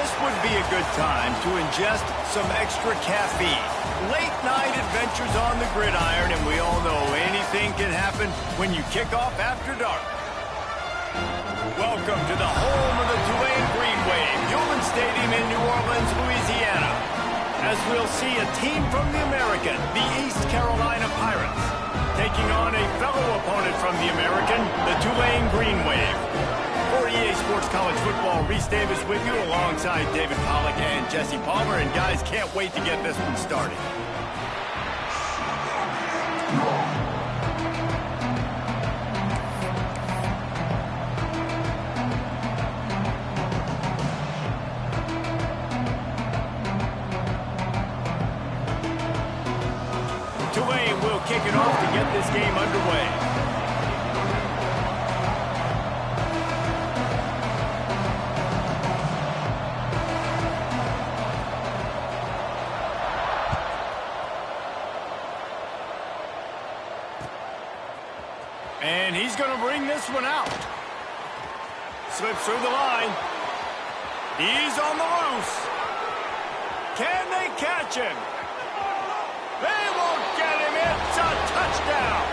This would be a good time to ingest some extra caffeine. Late night adventures on the gridiron, and we all know anything can happen when you kick off after dark. Welcome to the home of the Tulane Green Wave, Human Stadium in New Orleans, Louisiana. As we'll see a team from the American, the East Carolina Pirates, taking on a fellow opponent from the American, the Tulane Green Wave. For EA Sports College Football, Reese Davis with you alongside David Pollack and Jesse Palmer. And guys, can't wait to get this one started. Tulane will kick it off to get this game underway. And he's going to bring this one out. Slips through the line. He's on the loose. Can they catch him? They won't get him. It's a touchdown.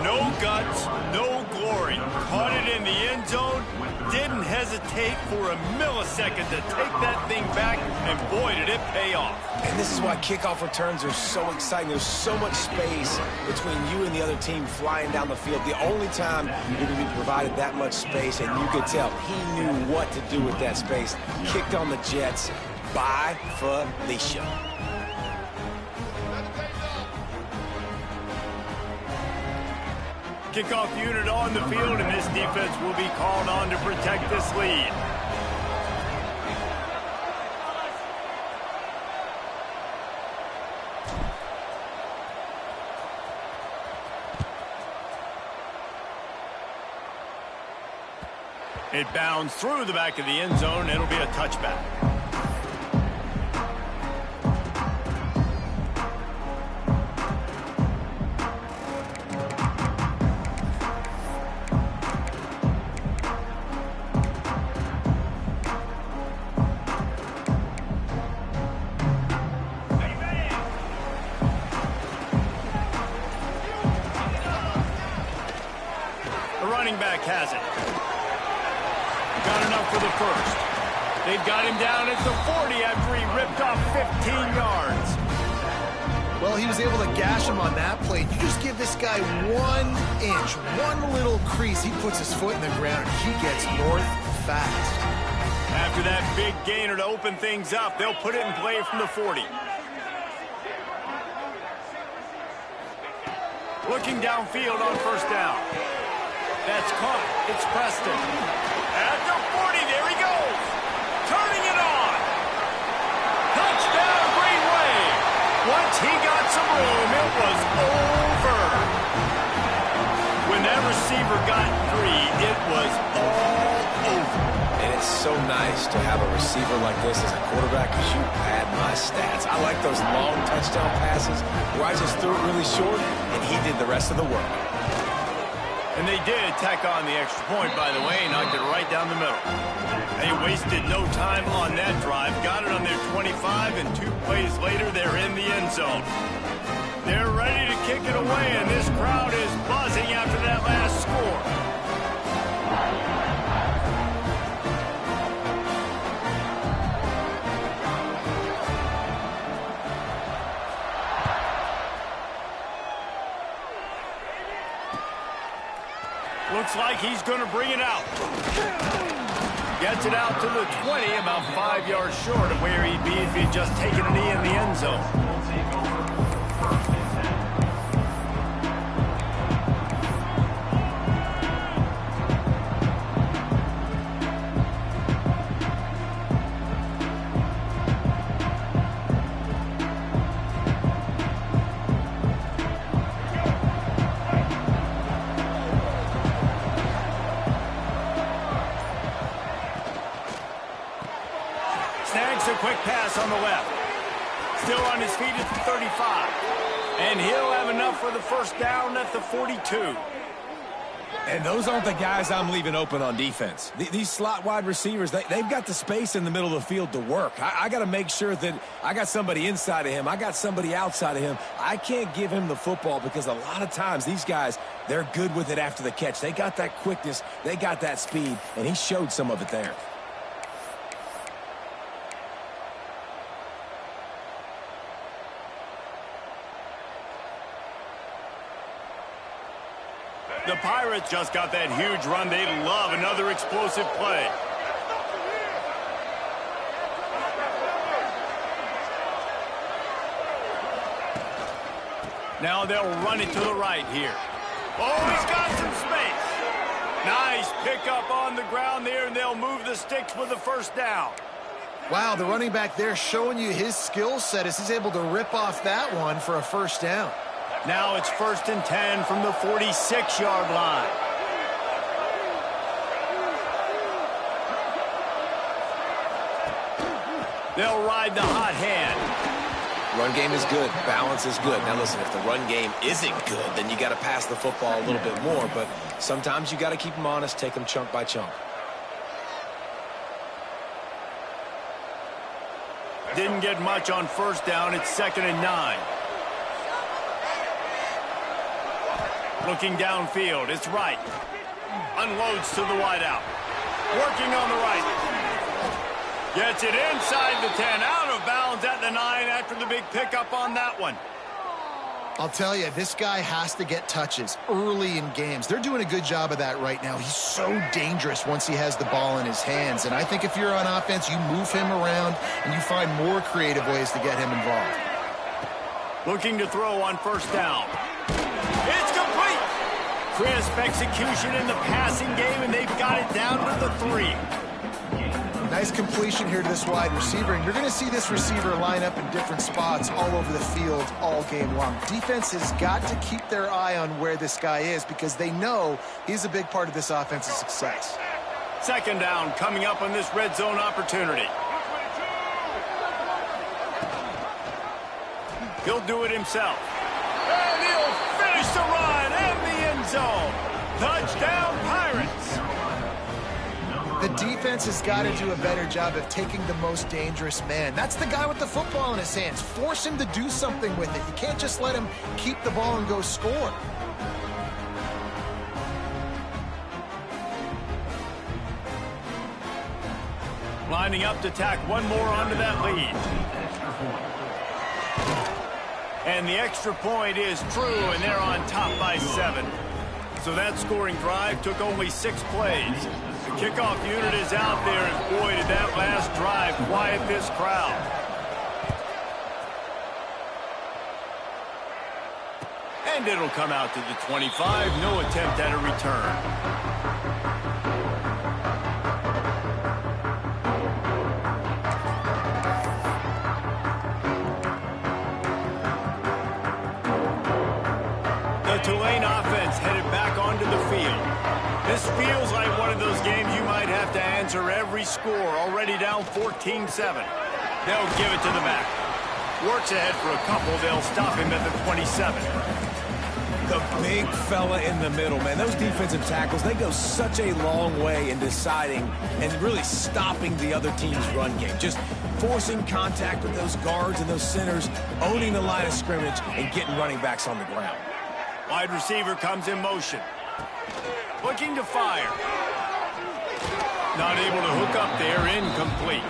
No guts, no glory. Caught it in the end zone. Didn't hesitate for a millisecond to take that thing back, and boy, did it pay off. And this is why kickoff returns are so exciting. There's so much space between you and the other team flying down the field. The only time you're going to be provided that much space, and you could tell he knew what to do with that space. Kicked on the Jets by Felicia. Kickoff unit on the field, and this defense will be called on to protect this lead. It bounds through the back of the end zone. It'll be a touchback. The running back has it. Got enough for the first. They've got him down at the 40 after he ripped off 15 yards. Well, he was able to gash him on that play. You just give this guy 1 inch, one little crease, he puts his foot in the ground, and he gets north fast. After that big gainer to open things up, they'll put it in play from the 40. Looking downfield on first down. That's caught. It's Preston. At the 40, there he goes. Turning it on. Touchdown, Green Wave. Once he got some room, it was over. When that receiver got free, it was all over. And it's so nice to have a receiver like this as a quarterback because you pad my stats. I like those long touchdown passes where I just threw it really short and he did the rest of the work. And they did tack on the extra point, by the way, knocked it right down the middle. They wasted no time on that drive, got it on their 25, and 2 plays later, they're in the end zone. They're ready to kick it away, and this crowd is buzzing after that last score. Looks like he's going to bring it out. Gets it out to the 20, about 5 yards short of where he'd be if he'd just taken a knee in the end zone. Snags a quick pass on the left. Still on his feet at the 35. And he'll have enough for the first down at the 42. And those aren't the guys I'm leaving open on defense. These slot wide receivers, they've got the space in the middle of the field to work. I got to make sure that I got somebody inside of him. I got somebody outside of him. I can't give him the football because a lot of times these guys, they're good with it after the catch. They got that quickness. They got that speed, and he showed some of it there. The Pirates just got that huge run. They love another explosive play. Now they'll run it to the right here. Oh, he's got some space. Nice pickup on the ground there, and they'll move the sticks with the first down. Wow, the running back there showing you his skill set as he's able to rip off that one for a first down. Now it's 1st and 10 from the 46-yard line. They'll ride the hot hand. Run game is good. Balance is good. Now listen, if the run game isn't good, then you got to pass the football a little bit more. But sometimes you got to keep them honest, take them chunk by chunk. Didn't get much on first down. It's 2nd and 9. Looking downfield, it's right. Unloads to the wideout. Working on the right. Gets it inside the 10, out of bounds at the 9 after the big pickup on that one. I'll tell you, this guy has to get touches early in games. They're doing a good job of that right now. He's so dangerous once he has the ball in his hands. And I think if you're on offense, you move him around and you find more creative ways to get him involved. Looking to throw on first down. It's complete. Crisp execution in the passing game, and they've got it down to the 3. Nice completion here to this wide receiver, and you're going to see this receiver line up in different spots all over the field all game long. Defense has got to keep their eye on where this guy is because they know he's a big part of this offense's success. 2nd down coming up on this red zone opportunity. He'll do it himself. And he'll finish the run in the end zone. Touchdown, Pirates. The defense has got to do a better job of taking the most dangerous man. That's the guy with the football in his hands. Force him to do something with it. You can't just let him keep the ball and go score. Lining up to tack one more onto that lead. And the extra point is true, and they're on top by 7. So that scoring drive took only 6 plays. The kickoff unit is out there, and boy, did that last drive quiet this crowd. And it'll come out to the 25. No attempt at a return. The Tulane offense headed back onto the field. This feels like one of those games you might have to answer every score. Already down 14-7. They'll give it to the back. Works ahead for a couple. They'll stop him at the 27. The big fella in the middle, man. Those defensive tackles, they go such a long way in deciding and really stopping the other team's run game. Just forcing contact with those guards and those centers, owning the line of scrimmage, and getting running backs on the ground. Wide receiver comes in motion. Looking to fire. Not able to hook up there, incomplete.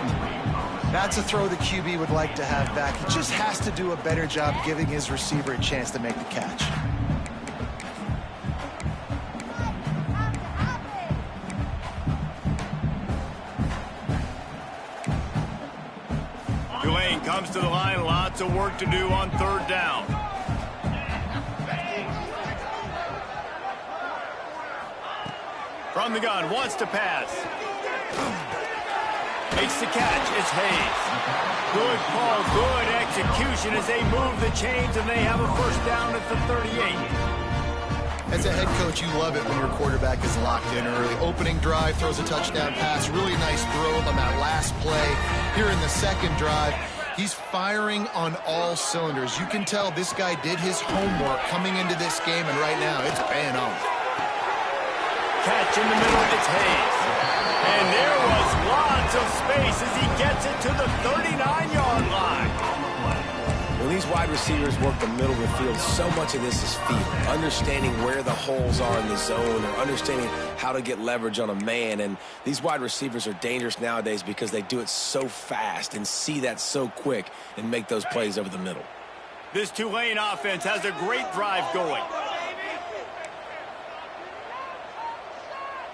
That's a throw the QB would like to have back. He just has to do a better job giving his receiver a chance to make the catch. Tulane comes to the line. Lots of work to do on 3rd down. From the gun, wants to pass. Makes the catch, it's Hayes. Good call, good execution as they move the chains and they have a first down at the 38. As a head coach, you love it when your quarterback is locked in early. Opening drive, throws a touchdown pass, really nice throw on that last play. Here in the 2nd drive, he's firing on all cylinders. You can tell this guy did his homework coming into this game, and right now it's paying off. catch in the middle. It's Hayes. And there was lots of space as he gets it to the 39-yard line. When these wide receivers work the middle of the field, so much of this is feel. Understanding where the holes are in the zone or understanding how to get leverage on a man. And these wide receivers are dangerous nowadays because they do it so fast and see that so quick and make those plays over the middle. This Tulane offense has a great drive going.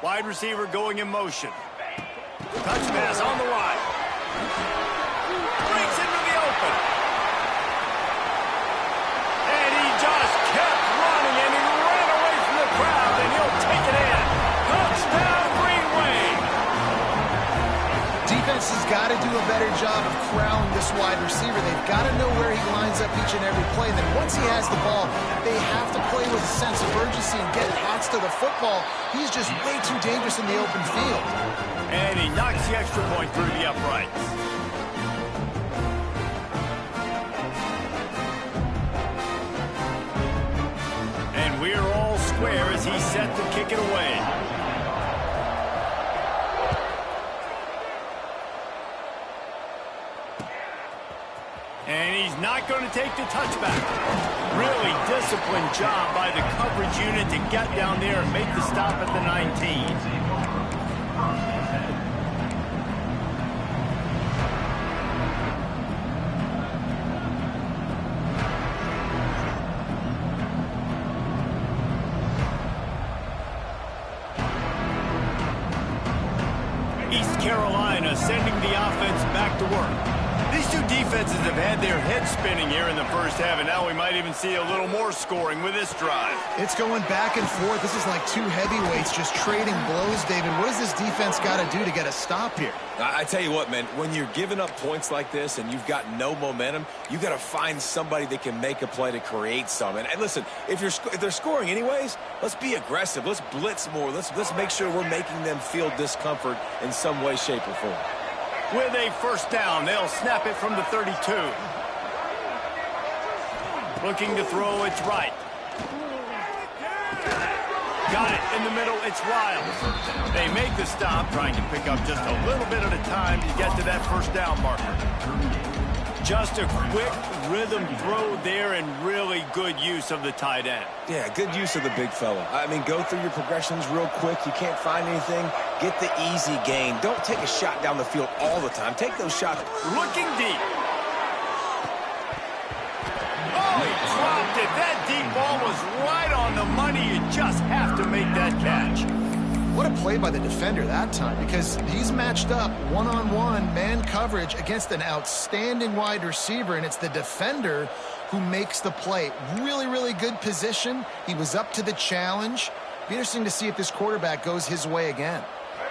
Wide receiver going in motion. Touch pass on the right. Breaks into the open. And he just kept running, and he ran away from the crowd, and he'll take it in. Touchdown, Green Wave. Defense has got to do a better job of corralling this wide receiver. They've got to know where he lines up each and every play. And then once he has the ball, they have to play with a sense of urgency and get hats to the football. He's just way too dangerous in the open field. And he knocks the extra point through the uprights. And we're all square as he's set to kick it away. And he's not going to take the touchback. Really disciplined job by the coverage unit to get down there and make the stop at the 19. East Carolina sending the offense back to work. These two defenses have had their heads spinning here in the first half, and now we might even see a little more scoring with this drive. It's going back and forth. This is like two heavyweights just trading blows, David. What does this defense got to do to get a stop here? I tell you what, man, when you're giving up points like this and you've got no momentum, you got to find somebody that can make a play to create some. And listen, if they're scoring anyways, let's be aggressive. Let's blitz more. Let's make sure we're making them feel discomfort in some way, shape, or form. With a first down, they'll snap it from the 32. Looking to throw, it's right. Got it in the middle, it's Wiles. They make the stop, trying to pick up just a little bit at a time to get to that first down marker. Just a quick rhythm throw there and really good use of the tight end. Yeah, good use of the big fella. I mean, go through your progressions real quick. You can't find anything. Get the easy gain. Don't take a shot down the field all the time. Take those shots. Looking deep. Oh, he dropped it. That deep ball was right on the money. You just have to make that catch. What a play by the defender that time, because he's matched up one-on-one man coverage against an outstanding wide receiver, and it's the defender who makes the play. Really, really good position. He was up to the challenge. Be interesting to see if this quarterback goes his way again.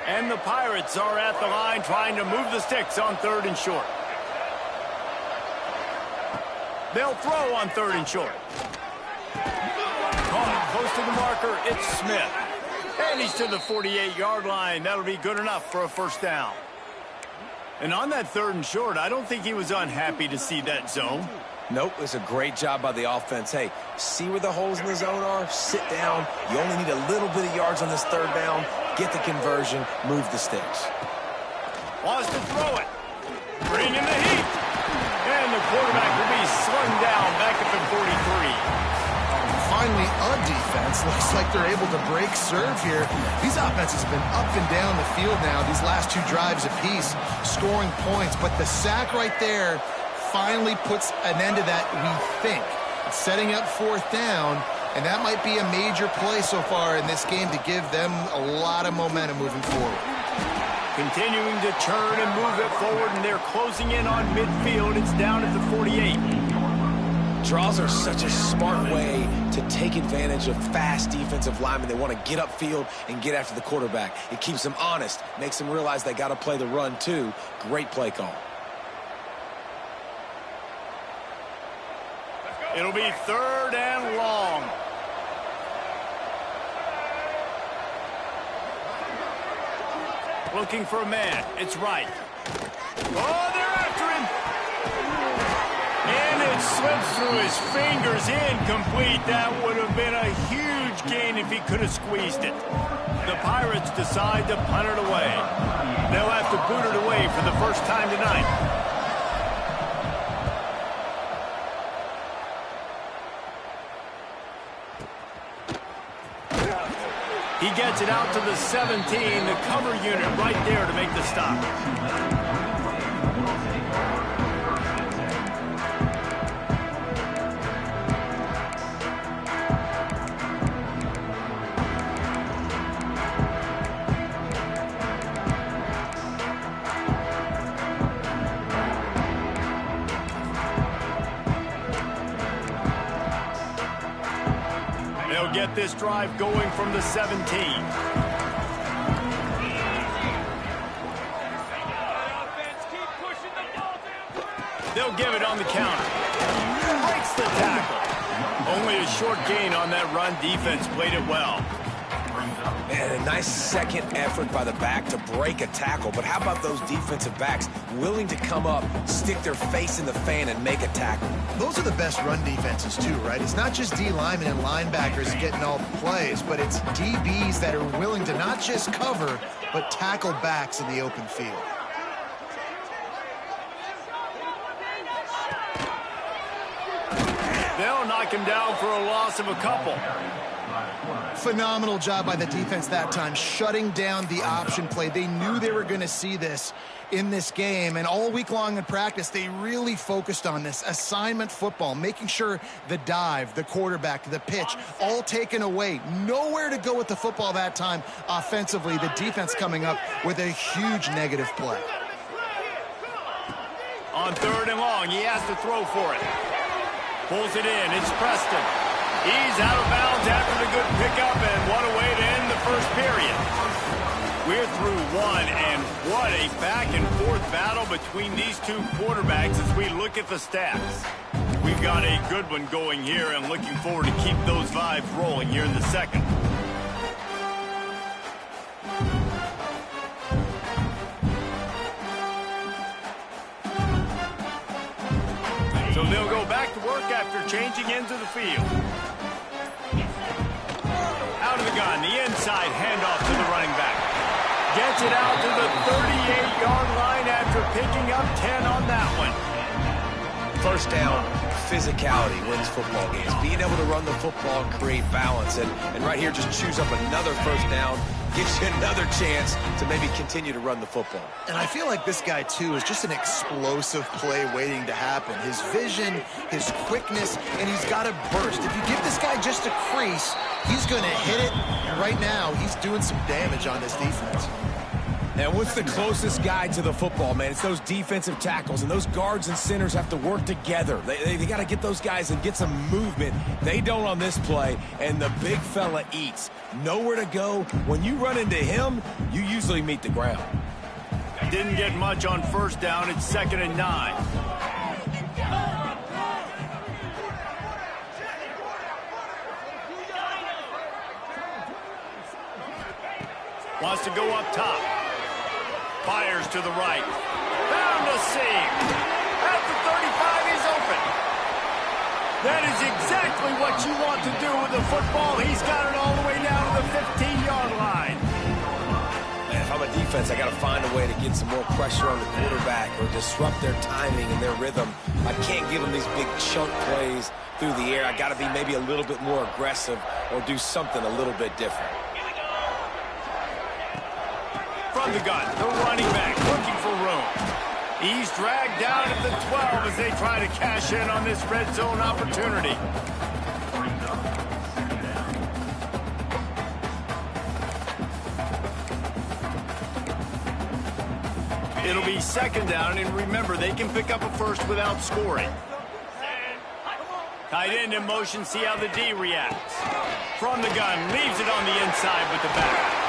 And the Pirates are at the line trying to move the sticks on 3rd and short. They'll throw on 3rd and short. Caught close to the marker. It's Smith. And he's to the 48-yard line. That'll be good enough for a first down. And on that 3rd and short, I don't think he was unhappy to see that zone. Nope, it's a great job by the offense. Hey, see where the holes in the zone are? Sit down. You only need a little bit of yards on this 3rd down. Get the conversion. Move the sticks. Wants to throw it. Bring in the heat. And the quarterback will be slung down back at the 43. Finally, a defense. Looks like they're able to break serve here. These offenses have been up and down the field now, these last two drives apiece, scoring points. But the sack right there finally puts an end to that, we think. It's setting up 4th down, and that might be a major play so far in this game to give them a lot of momentum moving forward. Continuing to churn and move it forward, and they're closing in on midfield. It's down at the 48. Draws are such a smart way to take advantage of fast defensive linemen. They want to get upfield and get after the quarterback. It keeps them honest, makes them realize they got to play the run too. Great play call. It'll be 3rd and long. Looking for a man. It's right. Oh, they're after him. And it slips through his fingers, incomplete. That would have been a huge huge gain if he could have squeezed it. The Pirates decide to punt it away. They'll have to boot it away for the first time tonight. He gets it out to the 17, the cover unit right there to make the stop. They'll get this drive going from the 17. They'll give it on the counter. Breaks the tackle. Only a short gain on that run. Defense played it well. And a nice second effort by the back to break a tackle. But how about those defensive backs willing to come up, stick their face in the fan, and make a tackle? Those are the best run defenses too, right? It's not just D linemen and linebackers getting all the plays, but it's DBs that are willing to not just cover, but tackle backs in the open field. They'll knock him down for a loss of a couple. Phenomenal job by the defense that time, shutting down the option play. They knew they were going to see this in this game, and all week long in practice, they really focused on this assignment football, making sure the dive, the quarterback, the pitch, all taken away. Nowhere to go with the football that time offensively. The defense coming up with a huge negative play. On 3rd and long, he has to throw for it. Pulls it in. It's Preston. He's out of bounds after the good pickup, and what a way to end the first period. We're through one, and what a back-and-forth battle between these two quarterbacks as we look at the stats. We've got a good one going here, and looking forward to keep those vibes rolling here in the second. So they'll go back to work after changing into the field. Out of the gun, the inside handoff to the running back. Gets it out to the 38-yard line after picking up 10 on that one. First down, physicality wins football games. Being able to run the football and create balance. And right here, just choose up another first down. Gives you another chance to maybe continue to run the football. And I feel like this guy, too, is just an explosive play waiting to happen. His vision, his quickness, and he's got a burst. If you give this guy just a crease, he's going to hit it. And right now, he's doing some damage on this defense. And what's the closest guy to the football, man? It's those defensive tackles, and those guards and centers have to work together. They got to get those guys and get some movement. They don't on this play, and the big fella eats. Nowhere to go. When you run into him, you usually meet the ground. Didn't get much on first down. It's 2nd and 9. Wants to go up top. Fires to the right. Found a seam. At the 35, he's open. That is exactly what you want to do with the football. He's got it all the way down to the 15-yard line. Man, if I'm a defense, I got to find a way to get some more pressure on the quarterback or disrupt their timing and their rhythm. I can't give them these big chunk plays through the air. I got to be maybe a little bit more aggressive or do something a little bit different. From the gun, the running back looking for room. He's dragged down at the 12 as they try to cash in on this red zone opportunity. It'll be 2nd down, and remember, they can pick up a first without scoring. Tight end in motion, see how the D reacts. From the gun, leaves it on the inside with the back.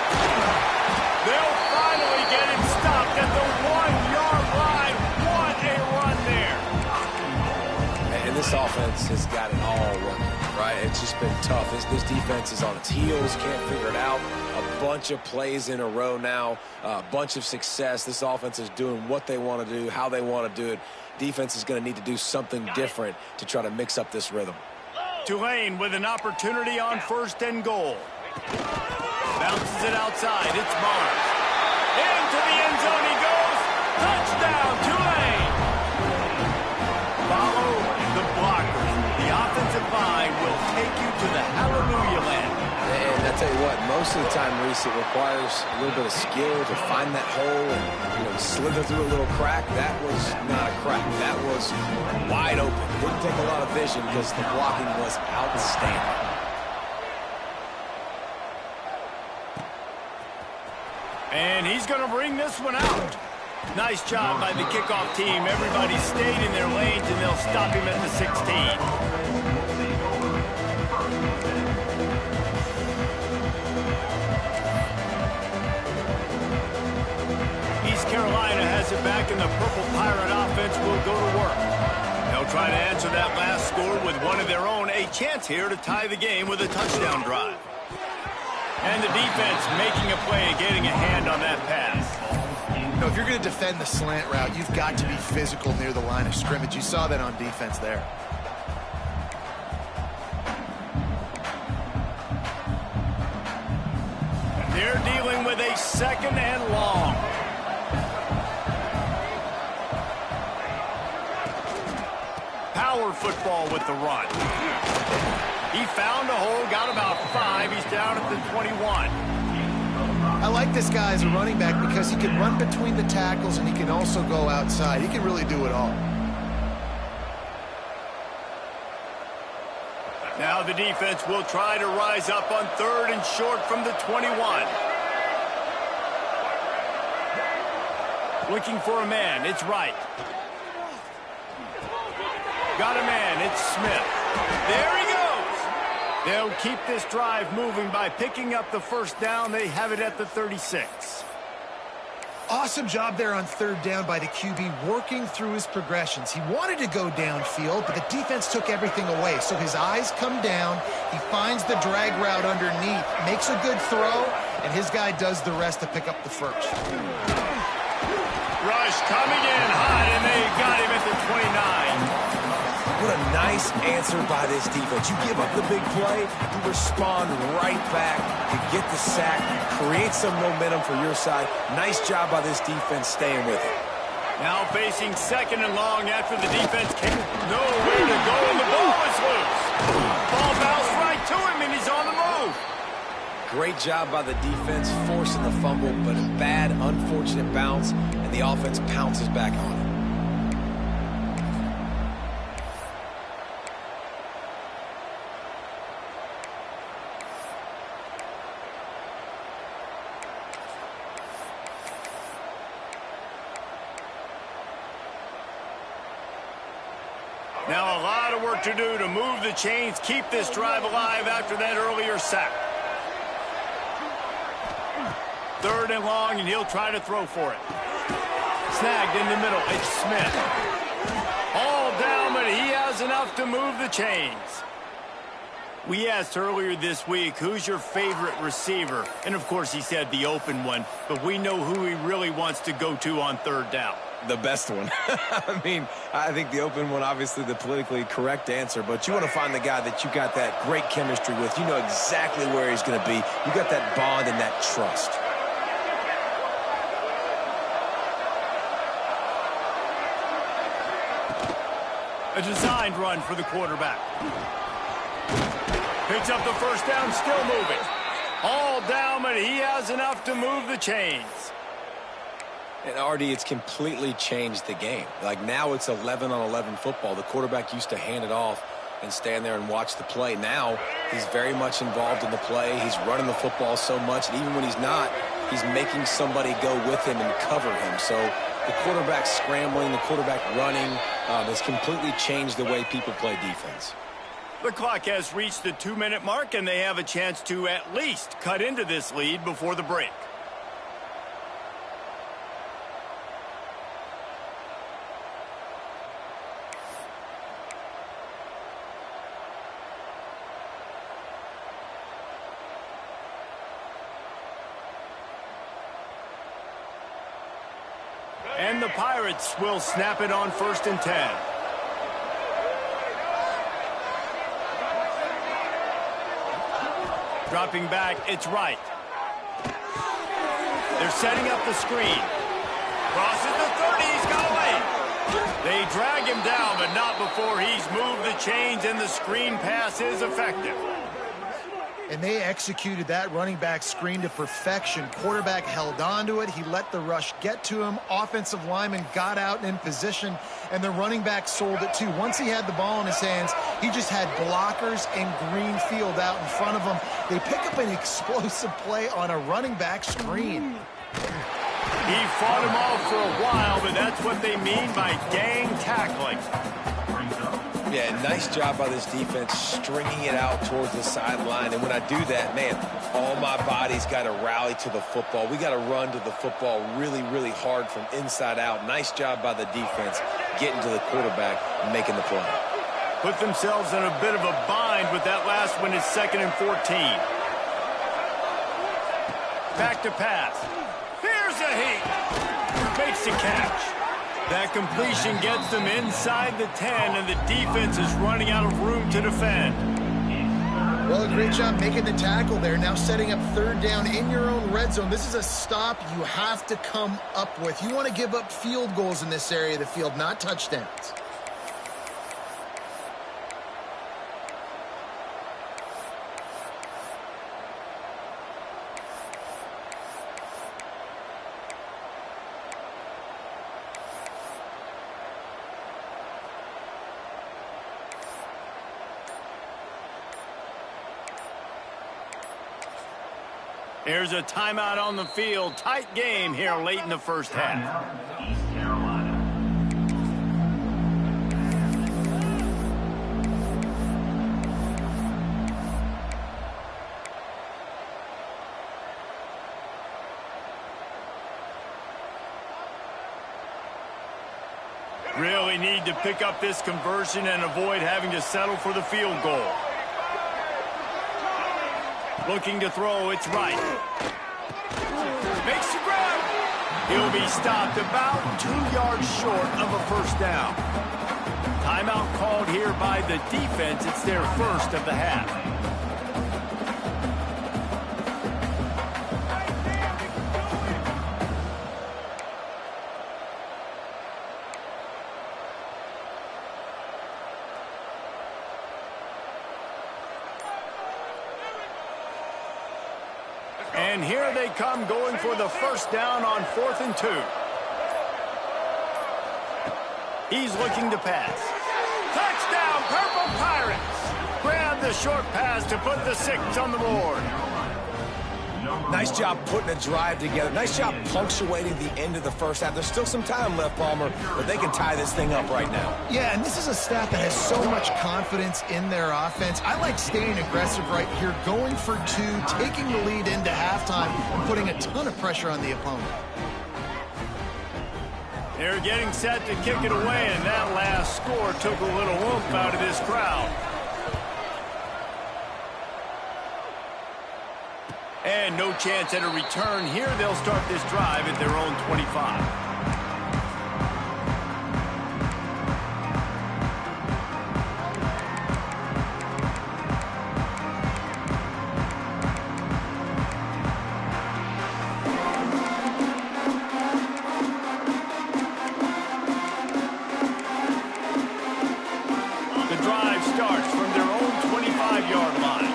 They'll finally get him stopped at the 1-yard line. What a run there. And this offense has got it all running, right? It's just been tough. This defense is on its heels, can't figure it out. A bunch of plays in a row now, a bunch of success. This offense is doing what they want to do, how they want to do it. Defense is going to need to do something different to try to mix up this rhythm. Tulane with an opportunity on 1st and goal. Bounces it outside. It's Mars. Into the end zone he goes. Touchdown, Tulane. Follow the blockers. The offensive line will take you to the hallelujah land. And I tell you what, most of the time, Reese, it requires a little bit of skill to find that hole and slither through a little crack. That was not a crack. That was wide open. Didn't take a lot of vision because the blocking was outstanding. And he's going to bring this one out. Nice job by the kickoff team. Everybody stayed in their lanes, and they'll stop him at the 16. Carolina has it back, and the Purple Pirate offense will go to work. They'll try to answer that last score with one of their own. A chance here to tie the game with a touchdown drive. And the defense making a play, getting a hand on that pass. If you're going to defend the slant route, you've got to be physical near the line of scrimmage. You saw that on defense there. They're dealing with a 2nd and long. Power football with the run. He found a hole, got about 5. He's down at the 21. I like this guy as a running back because he can run between the tackles and he can also go outside. He can really do it all. Now the defense will try to rise up on 3rd and short from the 21. Looking for a man. It's Wright. Got a man. It's Smith. There he goes. They'll keep this drive moving by picking up the 1st down. They have it at the 36. Awesome job there on 3rd down by the QB, working through his progressions. He wanted to go downfield, but the defense took everything away. So his eyes come down. He finds the drag route underneath, makes a good throw, and his guy does the rest to pick up the 1st. Rush coming in hot, and they got him at the 29. What a nice answer by this defense. You give up the big play, you respond right back, you get the sack, create some momentum for your side. Nice job by this defense staying with it. Now facing 2nd and long after the defense came. Nowhere to go, and the ball is loose. Ball bounced right to him, and he's on the move. Great job by the defense, forcing the fumble, but a bad, unfortunate bounce, and the offense pounces back on it. Now a lot of work to do to move the chains, keep this drive alive after that earlier sack. 3rd and long, and he'll try to throw for it. Snagged in the middle. It's Smith. All down, but he has enough to move the chains. We asked earlier this week, who's your favorite receiver? And, of course, he said the open one, but we know who he really wants to go to on 3rd down. The best one. I mean, I think the open one, obviously the politically correct answer, but you want to find the guy that you got that great chemistry with. You know exactly where he's going to be. You got that bond and that trust. A designed run for the quarterback. Picks up the 1st down, still moving. All down, but he has enough to move the chains. And, Artie, it's completely changed the game. Like, now it's 11-on-11 football. The quarterback used to hand it off and stand there and watch the play. Now he's very much involved in the play. He's running the football so much, and even when he's not, he's making somebody go with him and cover him. So the quarterback scrambling, the quarterback running has completely changed the way people play defense. The clock has reached the 2-minute mark, and they have a chance to at least cut into this lead before the break. And the Pirates will snap it on 1st and 10. Dropping back, it's right. They're setting up the screen. Crosses the 30, he's got away. They drag him down, but not before he's moved the chains, and the screen pass is effective. And they executed that running back screen to perfection. Quarterback held on to it. He let the rush get to him. Offensive lineman got out and in position, and the running back sold it too. Once he had the ball in his hands, he just had blockers and green field out in front of him. They pick up an explosive play on a running back screen. He fought him off for a while, but that's what they mean by gang tackling. Yeah, nice job by this defense stringing it out towards the sideline. And when I do that, man, all my body's got to rally to the football. We got to run to the football really, really hard from inside out. Nice job by the defense getting to the quarterback and making the play. Put themselves in a bit of a bind with that last one. It's 2nd and 14. Back to pass. Here's a heat. Makes the catch. That completion gets them inside the 10, and the defense is running out of room to defend. Well, a great job making the tackle there. Now setting up 3rd down in your own red zone. This is a stop you have to come up with. You want to give up field goals in this area of the field, not touchdowns. Here's a timeout on the field. Tight game here late in the first half. East Carolina. Really need to pick up this conversion and avoid having to settle for the field goal. Looking to throw, it's right. Makes the grab. He'll be stopped about 2 yards short of a first down. Timeout called here by the defense. It's their first of the half. And here they come going for the first down on 4th and 2. He's looking to pass. Touchdown, Purple Pirates! Grab the short pass to put the 6 on the board. Nice job putting a drive together. Nice job punctuating the end of the first half. There's still some time left, Palmer, but they can tie this thing up right now. Yeah, and this is a staff that has so much confidence in their offense. I like staying aggressive right here, going for 2, taking the lead into halftime, and putting a ton of pressure on the opponent. They're getting set to kick it away, and that last score took a little whoop out of this crowd. And no chance at a return here. They'll start this drive at their own 25. The drive starts from their own 25-yard line.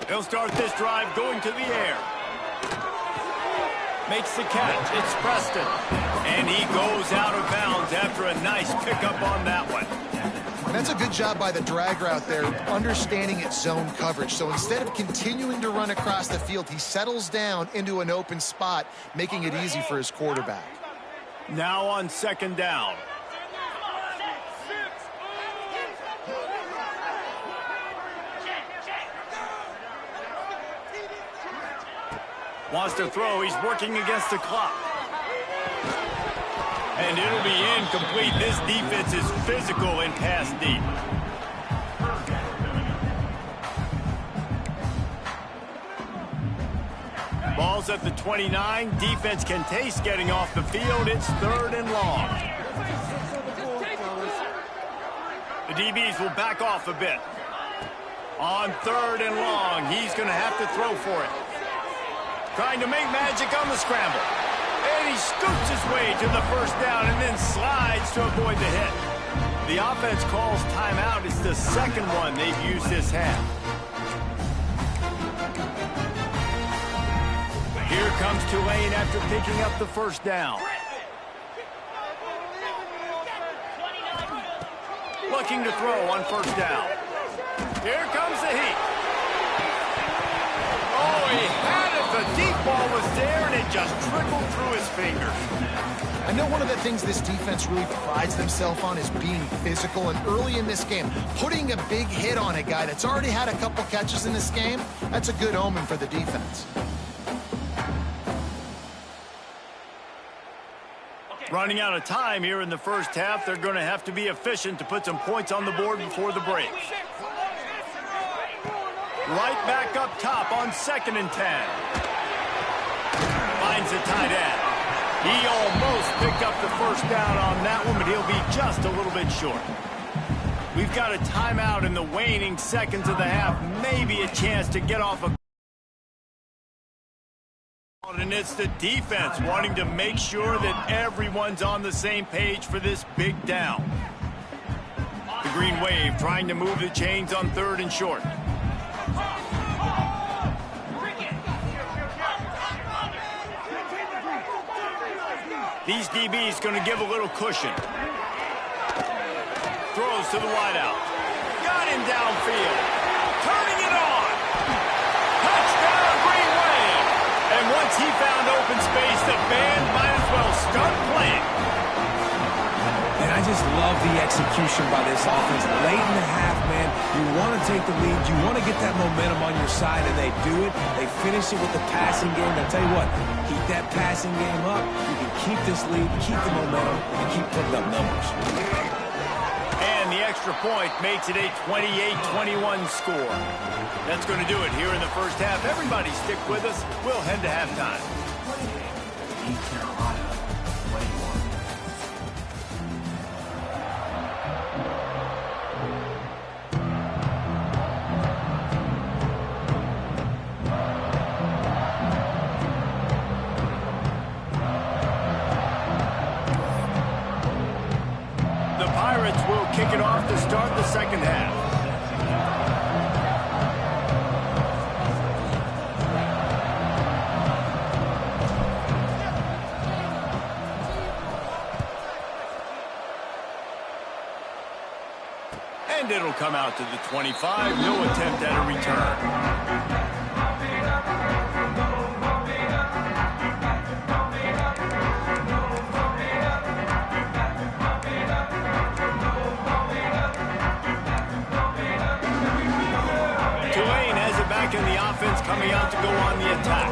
They'll start this drive going to the air. Makes the catch. It's Preston. And he goes out of bounds after a nice pickup on that one. And that's a good job by the drag route there, understanding its zone coverage. So instead of continuing to run across the field, he settles down into an open spot, making it easy for his quarterback. Now on 2nd down. Wants to throw. He's working against the clock. And it'll be incomplete. This defense is physical and pass deep. Ball Ball's at the 29. Defense can taste getting off the field. It's 3rd and long. The DBs will back off a bit. On 3rd and long, he's going to have to throw for it. Trying to make magic on the scramble. And he scoops his way to the 1st down and then slides to avoid the hit. The offense calls timeout. It's the 2nd one they've used this half. Here comes Tulane after picking up the 1st down. Looking to throw on 1st down. Here comes the heat. Oh, he had it. The deep ball was there, and it just trickled through his fingers. I know one of the things this defense really prides themselves on is being physical, and early in this game, putting a big hit on a guy that's already had a couple catches in this game, that's a good omen for the defense. Running out of time here in the 1st half. They're going to have to be efficient to put some points on the board before the break. Right back up top on 2nd and 10. Finds the tight end. He almost picked up the 1st down on that one, but he'll be just a little bit short. We've got a timeout in the waning seconds of the half. Maybe a chance to get off a... And it's the defense wanting to make sure that everyone's on the same page for this big down. The Green Wave trying to move the chains on 3rd and short. These DBs going to give a little cushion. Throws to the wideout. Got him downfield. Turning it on. Touchdown, Green Wave. And once he found open space, the band might as well start playing. And I just love the execution by this offense. Late in the half, man, you want to take the lead. You want to get that momentum on your side, and they do it. They finish it with the passing game. I tell you what, keep that passing game up. You can keep this lead, keep the momentum, and keep putting up numbers. And the extra point makes it a 28-21 score. That's going to do it here in the 1st half. Everybody stick with us. We'll head to halftime. The Pirates will kick it off to start the 2nd half. And it'll come out to the 25. No attempt at a return. Tulane has it back in the offense, coming out to go on the attack.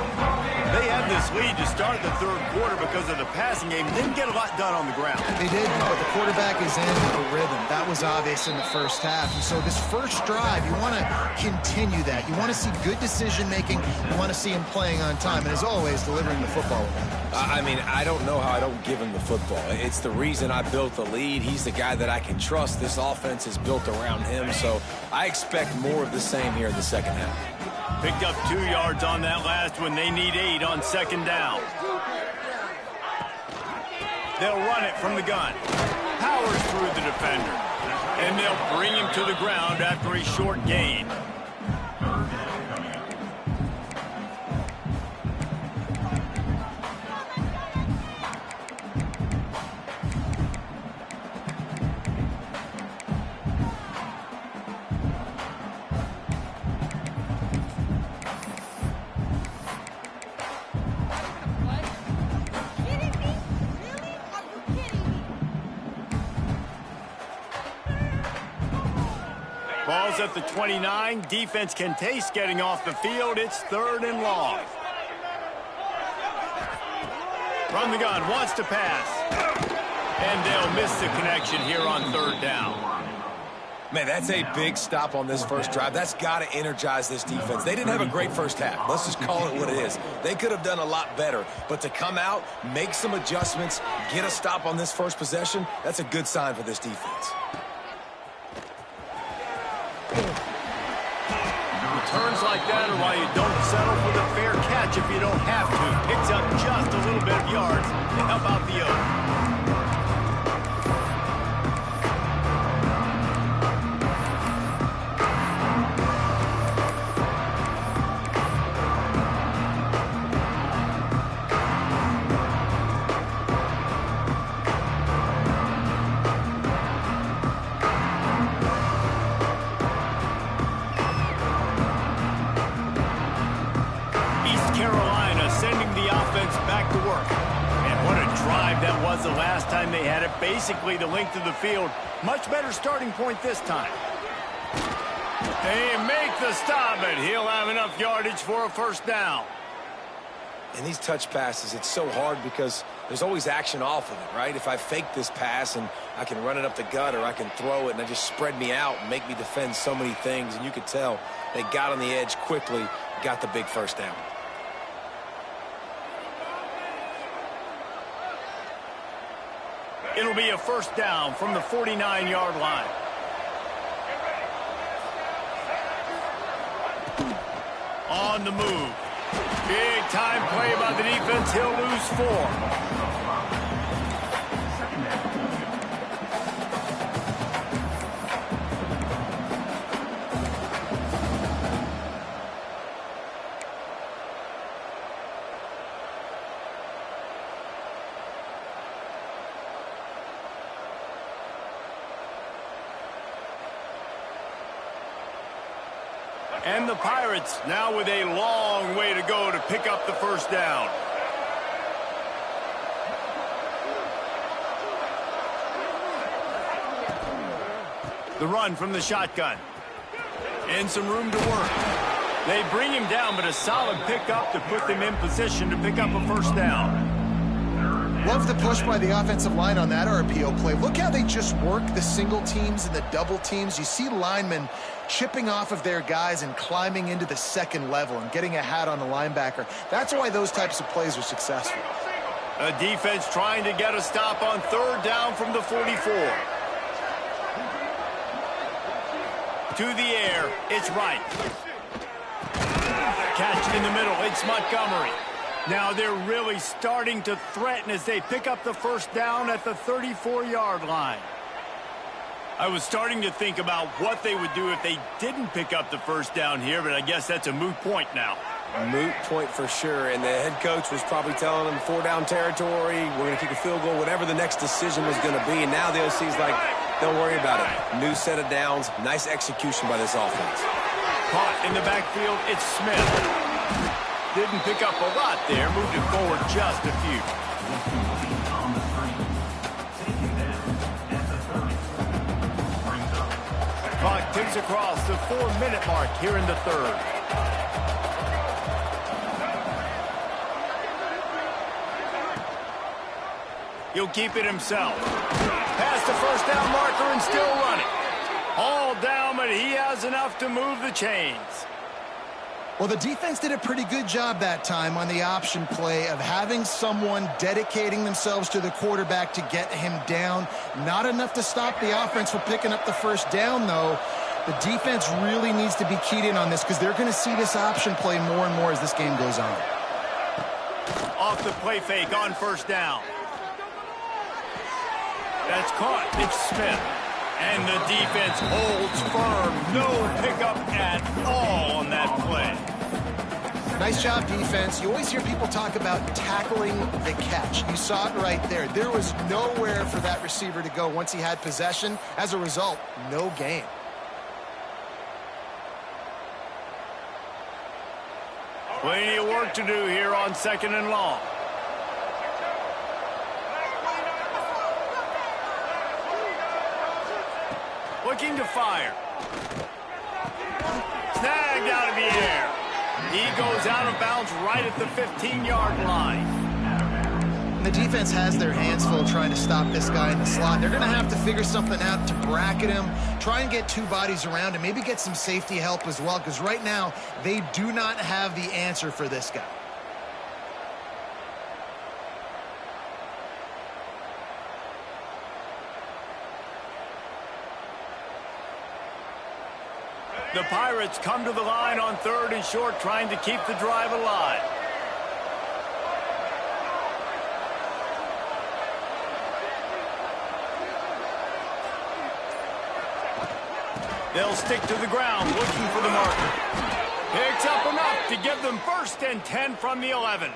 They had this lead to start the 3rd quarter because of the passing game. Didn't get a lot done on the ground. They did, but the quarterback is in a rhythm. That was obvious in the 1st half. And so this 1st drive, you want to continue that. You want to see good decision-making. You want to see him playing on time. And as always, delivering the football. I mean, I don't know how I don't give him the football. It's the reason I built the lead. He's the guy that I can trust. This offense is built around him. So I expect more of the same here in the 2nd half. Picked up 2 yards on that last one. They need 8 on 2nd down. They'll run it from the gun. Powers through the defender. And they'll bring him to the ground after a short gain. Ball's at the 29. Defense can taste getting off the field. It's 3rd and long. From the gun, wants to pass. And they'll miss the connection here on 3rd down. Man, that's a big stop on this 1st drive. That's got to energize this defense. They didn't have a great 1st half. Let's just call it what it is. They could have done a lot better, but to come out, make some adjustments, get a stop on this first possession, that's a good sign for this defense. Returns like that are why you don't settle for the fair catch if you don't have to. Picks up just a little bit of yards to help out the Oaks. The last time they had it, basically the length of the field. Much better starting point this time. They make the stop, and he'll have enough yardage for a first down. And these touch passes, it's so hard because there's always action off of it, right? If I fake this pass and I can run it up the gut, or I can throw it and I just spread me out and make me defend so many things. And you could tell they got on the edge quickly, got the big first down. It'll be a first down from the 49-yard line. On the move. Big time play by the defense. He'll lose 4. And the Pirates now with a long way to go to pick up the first down. The run from the shotgun. And some room to work. They bring him down, but a solid pickup to put them in position to pick up a first down. Love the push by the offensive line on that RPO play. Look how they just work the single teams and the double teams. You see linemen chipping off of their guys and climbing into the second level and getting a hat on the linebacker. That's why those types of plays are successful. A defense trying to get a stop on third down from the 44. To the air, it's right. Catch in the middle, it's Montgomery. Now they're really starting to threaten as they pick up the first down at the 34-yard line. I was starting to think about what they would do if they didn't pick up the first down here, but I guess that's a moot point now. A moot point for sure, and the head coach was probably telling them 4-down territory, we're going to kick a field goal, whatever the next decision was going to be, and now the OC's like, don't worry about it. New set of downs, nice execution by this offense. Caught in the backfield, it's Smith. Didn't pick up a lot there, moved it forward just a few. Clock ticks across the 4-minute mark here in the third. He'll keep it himself. Past the first down marker and still running. All down, but he has enough to move the chains. Well, the defense did a pretty good job that time on the option play of having someone dedicating themselves to the quarterback to get him down. Not enough to stop the offense from picking up the first down, though. The defense really needs to be keyed in on this because they're going to see this option play more and more as this game goes on. Off the play fake on first down. That's caught. It's Smith. And the defense holds firm. No pickup at all on that play. Nice job, defense. You always hear people talk about tackling the catch. You saw it right there. There was nowhere for that receiver to go once he had possession. As a result, no gain. Plenty of work to do here on 2nd and long. Looking to fire. Snagged out of the air. He goes out of bounds right at the 15-yard line. And the defense has their hands full trying to stop this guy in the slot. They're going to have to figure something out to bracket him, try and get two bodies around him, maybe get some safety help as well, because right now they do not have the answer for this guy. The Pirates come to the line on 3rd and short, trying to keep the drive alive. They'll stick to the ground, looking for the marker. Picks up enough to give them 1st and 10 from the 11.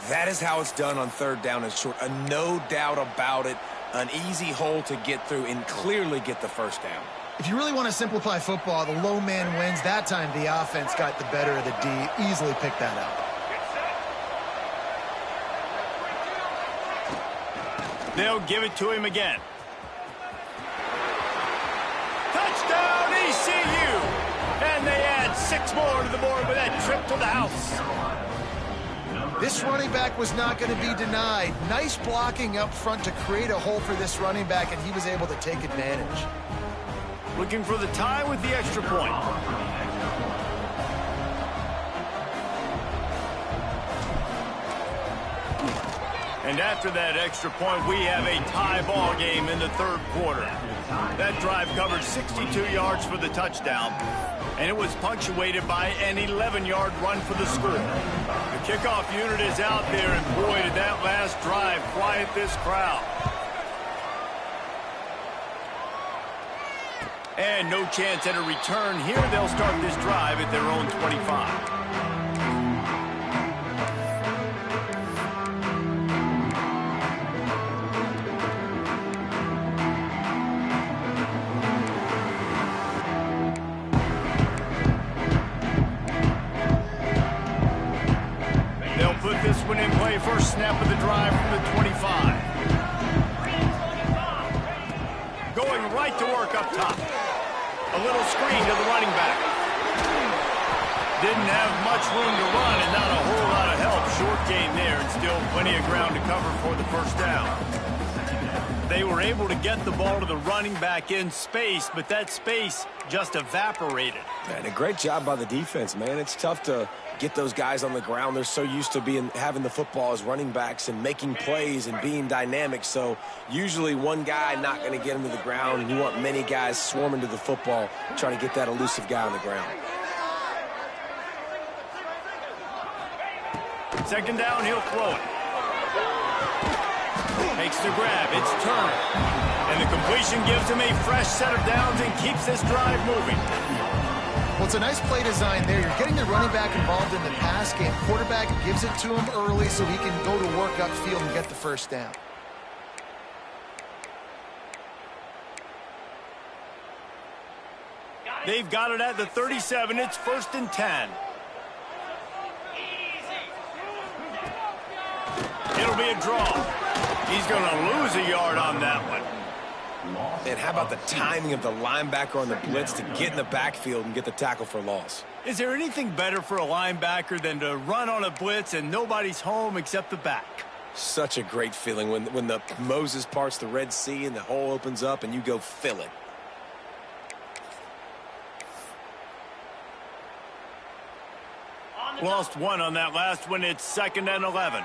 That is how it's done on 3rd down and short. No doubt about it. An easy hole to get through and clearly get the 1st down. If you really want to simplify football, the low man wins. That time the offense got the better of the D. Easily picked that up. They'll give it to him again. Touchdown, ECU! And they add 6 more to the board with that trip to the house. This running back was not going to be denied. Nice blocking up front to create a hole for this running back, and he was able to take advantage. Looking for the tie with the extra point. And after that extra point, we have a tie ball game in the 3rd quarter. That drive covered 62 yards for the touchdown, and it was punctuated by an 11-yard run for the score. The kickoff unit is out there, and boy, did that last drive quiet this crowd. And no chance at a return here. They'll start this drive at their own 25. They'll put this one in play. First snap of the drive from the 25. Going right to work up top. A little screen to the running back. Didn't have much room to run and not a whole lot of help. Short gain there and still plenty of ground to cover for the 1st down. They were able to get the ball to the running back in space, but that space just evaporated. And a great job by the defense, man. It's tough to get those guys on the ground. They're so used to having the football as running backs and making plays and being dynamic. So usually one guy not going to get him to the ground, and you want many guys swarming to the football, trying to get that elusive guy on the ground. 2nd down, he'll throw it. Makes the grab. It's Turner. And the completion gives him a fresh set of downs and keeps this drive moving. Well, it's a nice play design there. You're getting the running back involved in the pass game. Quarterback gives it to him early so he can go to work upfield and get the 1st down. They've got it at the 37. It's 1st and 10. It'll be a draw. He's going to lose a yard on that one. And how about the timing of the linebacker on the blitz to get in the backfield and get the tackle for loss? Is there anything better for a linebacker than to run on a blitz and nobody's home except the back? Such a great feeling when the Moses parts the Red Sea and the hole opens up and you go fill it. Lost 1 on that last one. It's 2nd and 11.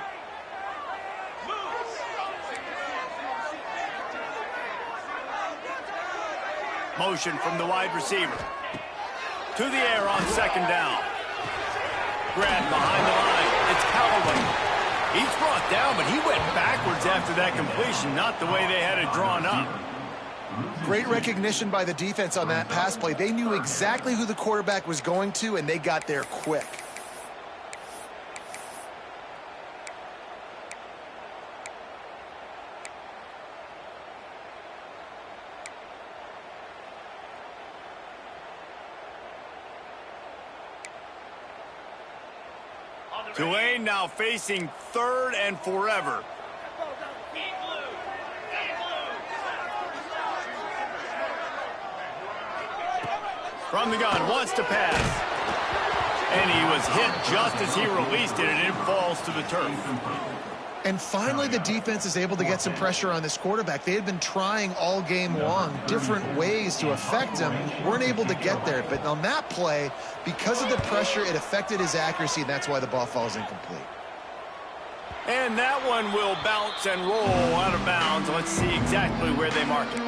Motion from the wide receiver. To the air on 2nd down. Grab behind the line. It's Callaway. He's brought down, but he went backwards after that completion, not the way they had it drawn up. Great recognition by the defense on that pass play. They knew exactly who the quarterback was going to, and they got there quick. Tulane now facing 3rd and forever. From the gun, wants to pass. And he was hit just as he released it, and it falls to the turf. And finally, the defense is able to get some pressure on this quarterback. They had been trying all game long different ways to affect him. Weren't able to get there. But on that play, because of the pressure, it affected his accuracy, and that's why the ball falls incomplete. And that one will bounce and roll out of bounds. Let's see exactly where they mark it.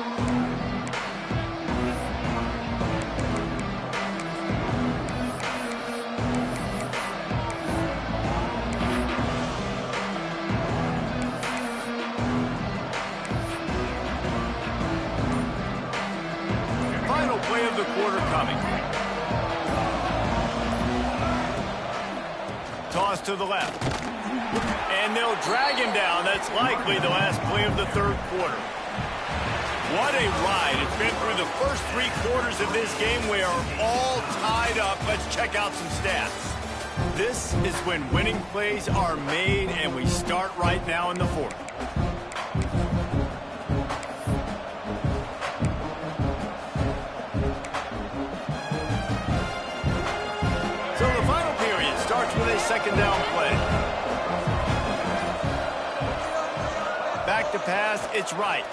toss to the left. And they'll drag him down. That's likely the last play of the third quarter. What a ride. It's been through the first 3 quarters of this game. We are all tied up. Let's check out some stats. This is when winning plays are made, and we start right now in the fourth. So the final period starts with a second down play. Back to pass, it's right.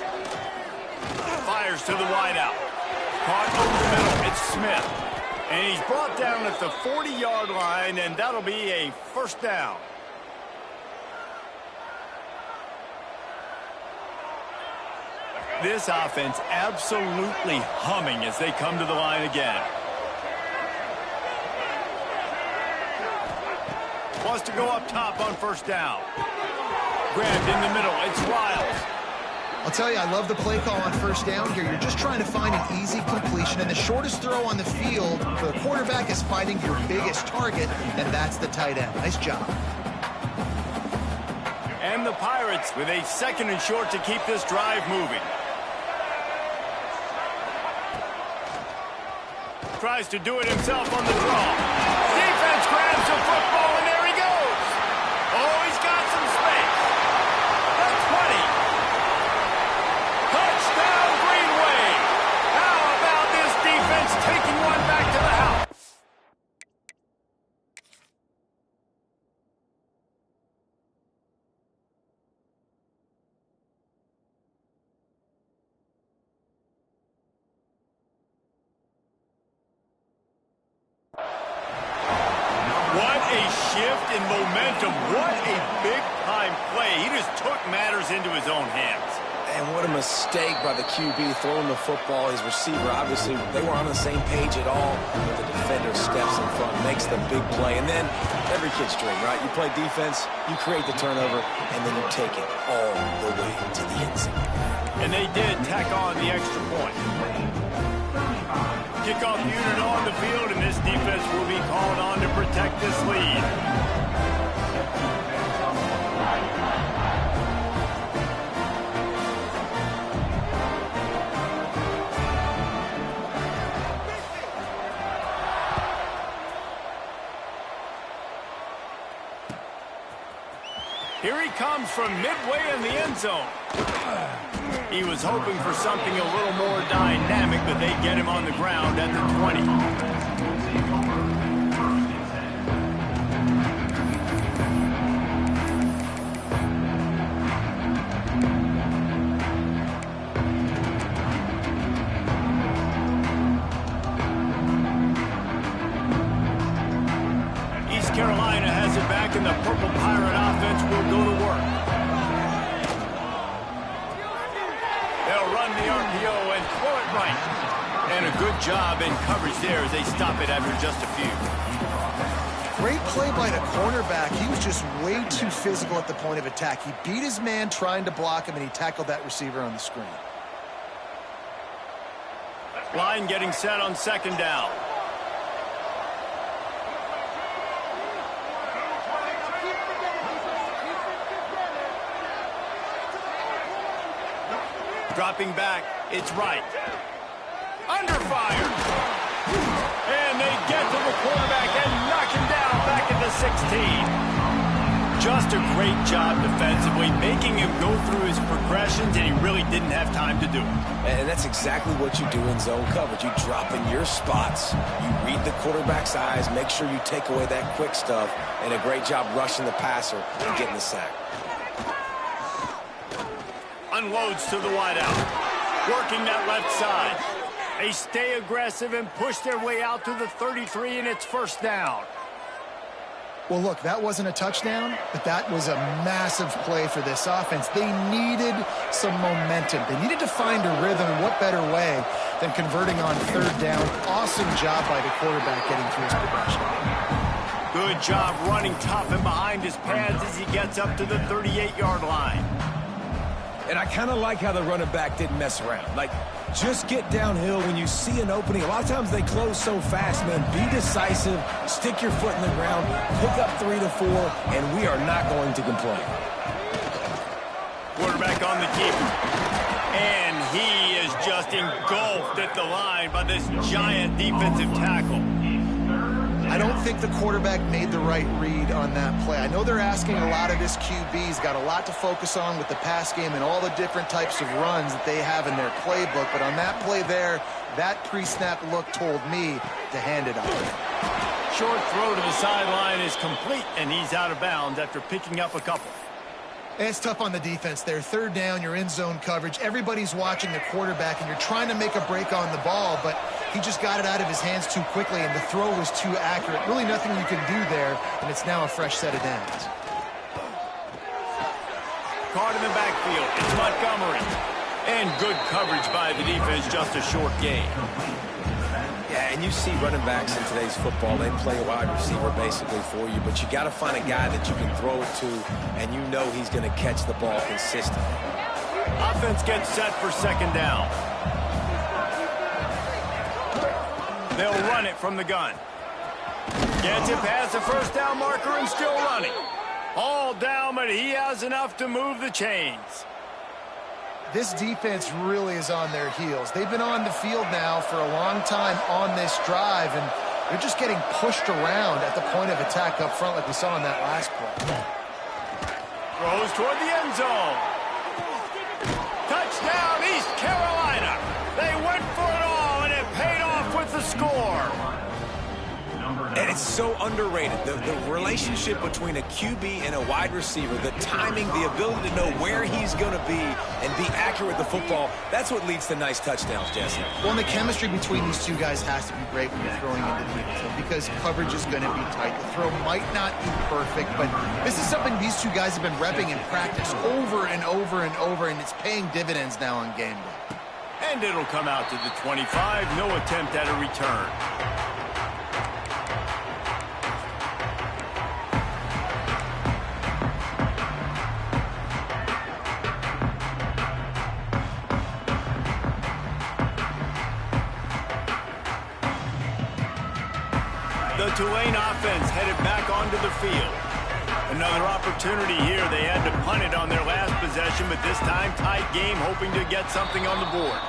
Fires to the wideout. Caught over the middle, it's Smith. And he's brought down at the 40-yard line, and that'll be a first down. This offense absolutely humming as they come to the line again. Wants to go up top on first down. Grabbed in the middle, it's Riles. I'll tell you, I love the play call on first down here. You're just trying to find an easy completion, and the shortest throw on the field for the quarterback is finding your biggest target, and that's the tight end. Nice job. And the Pirates with a second and short to keep this drive moving. Tries to do it himself on the draw. Defense grabs the football, and there he goes. Oh, he's got some space. That's 20. Touchdown, Green Wave. How about this defense taking one back to the house? What a shift in momentum. What a big-time play. He just took matters into his own hands. And what a mistake by the QB throwing the football. His receiver, obviously, they were on the same page at all. But the defender steps in front, makes the big play. And then every kid's dream, right? You play defense, you create the turnover, and then you take it all the way to the end zone. And they did tack on the extra point. Kickoff unit on the field, and this defense will be called on to protect this lead. Here he comes from midway in the end zone. He was hoping for something a little more dynamic, but they get him on the ground at the 20. East Carolina has it back, and the Purple Pirate offense will go to work. They'll run the RPO and throw it right. And a good job in coverage there as they stop it after just a few. Great play by the cornerback. He was just way too physical at the point of attack. He beat his man trying to block him, and he tackled that receiver on the screen. Line getting set on second down. Dropping back, it's right. Under fire. And they get to the quarterback and knock him down back at the 16. Just a great job defensively, making him go through his progressions, and he really didn't have time to do it. And that's exactly what you do in zone coverage. You drop in your spots, you read the quarterback's eyes, make sure you take away that quick stuff, and a great job rushing the passer and getting the sack. Unloads to the wideout. Working that left side. They stay aggressive and push their way out to the 33, and it's first down. Well, look, that wasn't a touchdown, but that was a massive play for this offense. They needed some momentum. They needed to find a rhythm, and what better way than converting on third down. Awesome job by the quarterback getting through his progression. Good job running tough and behind his pads as he gets up to the 38-yard line. And I kind of like how the running back didn't mess around. Like, just get downhill when you see an opening. A lot of times they close so fast, man. Be decisive, stick your foot in the ground, pick up 3 to 4, and we are not going to complain. Quarterback on the keeper. And he is just engulfed at the line by this giant defensive tackle. I don't think the quarterback made the right read on that play. I know they're asking a lot of this QB. He's got a lot to focus on with the pass game and all the different types of runs that they have in their playbook. But on that play there, that pre-snap look told me to hand it off. Short throw to the sideline is complete, and he's out of bounds after picking up a couple. It's tough on the defense there. Third down, you're in zone coverage. Everybody's watching the quarterback, and you're trying to make a break on the ball, but he just got it out of his hands too quickly, and the throw was too accurate. Really nothing you can do there, and it's now a fresh set of downs. Caught in the backfield. It's Montgomery. And good coverage by the defense, just a short gain. Yeah, and you see running backs in today's football, they play a wide receiver basically for you, but you got to find a guy that you can throw it to, and you know he's going to catch the ball consistently. Offense gets set for second down. They'll run it from the gun. Gets it past the first down marker and still running. All down, but he has enough to move the chains. This defense really is on their heels. They've been on the field now for a long time on this drive, and they're just getting pushed around at the point of attack up front like we saw in that last play. Throws toward the end zone. Touchdown, East Carolina. They went for it all, and it paid off with the score. And it's so underrated. The relationship between a QB and a wide receiver, the timing, the ability to know where he's going to be and be accurate with the football, that's what leads to nice touchdowns, Jesse. Well, and the chemistry between these two guys has to be great when you're throwing into the field because coverage is going to be tight. The throw might not be perfect, but this is something these two guys have been repping in practice over and over and over, and it's paying dividends now on game day. And it'll come out to the 25. No attempt at a return. The Tulane offense headed back onto the field. Another opportunity here. They had to punt it on their last possession, but this time tight game, hoping to get something on the board.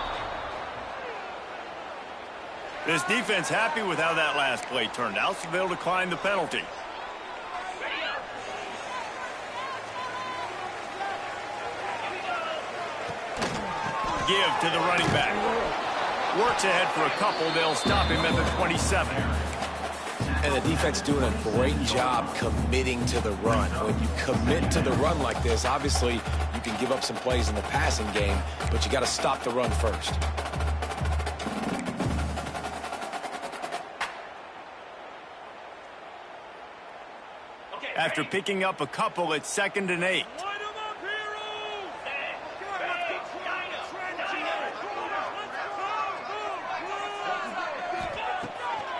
This defense happy with how that last play turned out, so they'll decline the penalty. Give to the running back. Works ahead for a couple. They'll stop him at the 27. And the defense doing a great job committing to the run. When you commit to the run like this, obviously you can give up some plays in the passing game, but you got to stop the run first. After picking up a couple, it's 2nd and 8.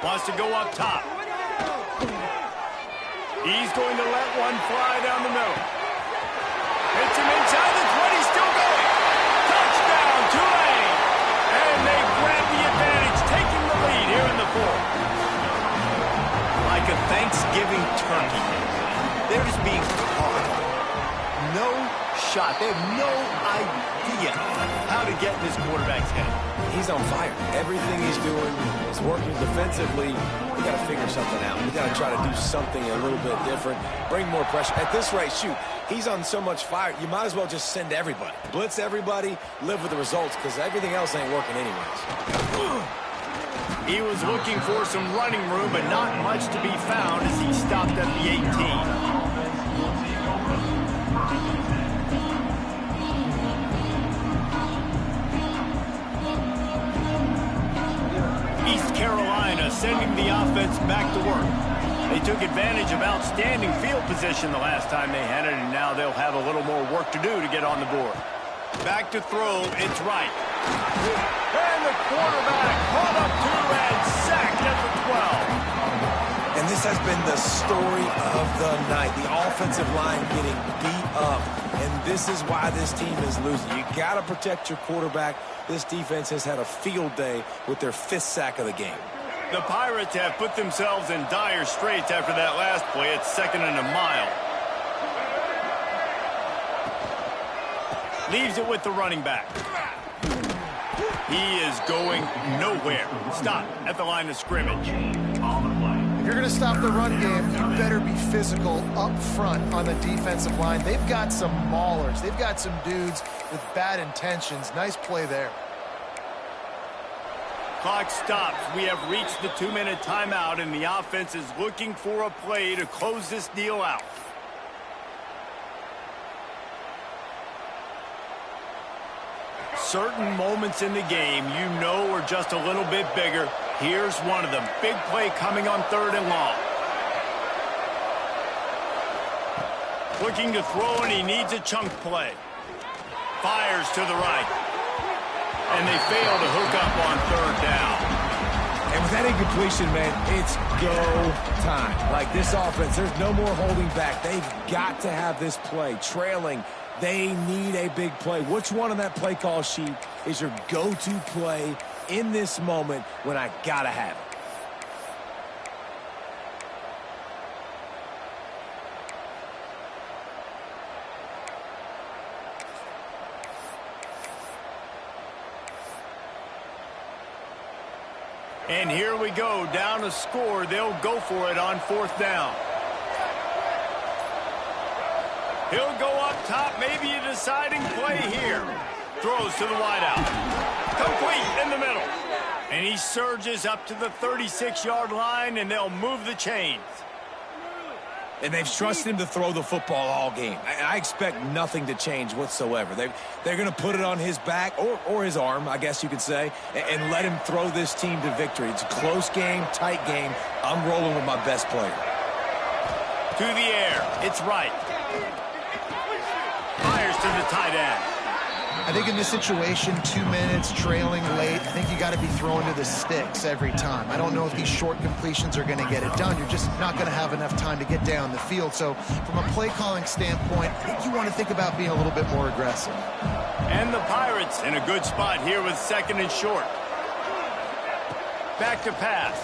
Wants to go up top. He's going to let one fly down the middle. Hits him inside the 20, still going. Touchdown, Tulane! And they grab the advantage, taking the lead here in the 4th. Like a Thanksgiving turkey. They're just being caught. No shot. They have no idea how to get in this quarterback's head. He's on fire. Everything he's doing is working defensively. We got to figure something out. We got to try to do something a little bit different. Bring more pressure. At this rate, shoot, he's on so much fire, you might as well just send everybody. Blitz everybody, live with the results, because everything else ain't working anyways. He was looking for some running room, but not much to be found as he stopped at the 18. East Carolina sending the offense back to work. They took advantage of outstanding field position the last time they had it, and now they'll have a little more work to do to get on the board. Back to throw, it's right. And the quarterback caught up to and sacked at the 12. And this has been the story of the night. The offensive line getting beat up, and this is why this team is losing. You got to protect your quarterback. This defense has had a field day with their 5th sack of the game. The Pirates have put themselves in dire straits after that last play. It's 2nd and a mile. Leaves it with the running back. He is going nowhere. Stop at the line of scrimmage. If you're going to stop the run game, you better be physical up front on the defensive line. They've got some maulers. They've got some dudes with bad intentions. Nice play there. Clock stops. We have reached the 2-minute timeout, and the offense is looking for a play to close this deal out. Certain moments in the game you know are just a little bit bigger. Here's one of them. Big play coming on 3rd and long. Looking to throw, and he needs a chunk play. Fires to the right. And they fail to hook up on 3rd down. And with that incompletion, man, it's go time. Like this offense, there's no more holding back. They've got to have this play. Trailing, they need a big play. Which one on that play call sheet is your go-to play in this moment when I got to have it? And here we go, down a score. They'll go for it on 4th down. He'll go up top, maybe a deciding play here. Throws to the wideout. Complete in the middle. And he surges up to the 36-yard line, and they'll move the chains. And they've trusted him to throw the football all game. I expect nothing to change whatsoever. They're going to put it on his back, or his arm, I guess you could say, and let him throw this team to victory. It's a close game, tight game. I'm rolling with my best player. To the air. It's right. Fires to the tight end. I think in this situation, 2 minutes, trailing late, I think you got to be throwing to the sticks every time. I don't know if these short completions are going to get it done. You're just not going to have enough time to get down the field. So from a play calling standpoint, I think you want to think about being a little bit more aggressive. And the Pirates in a good spot here with 2nd and short. Back to pass.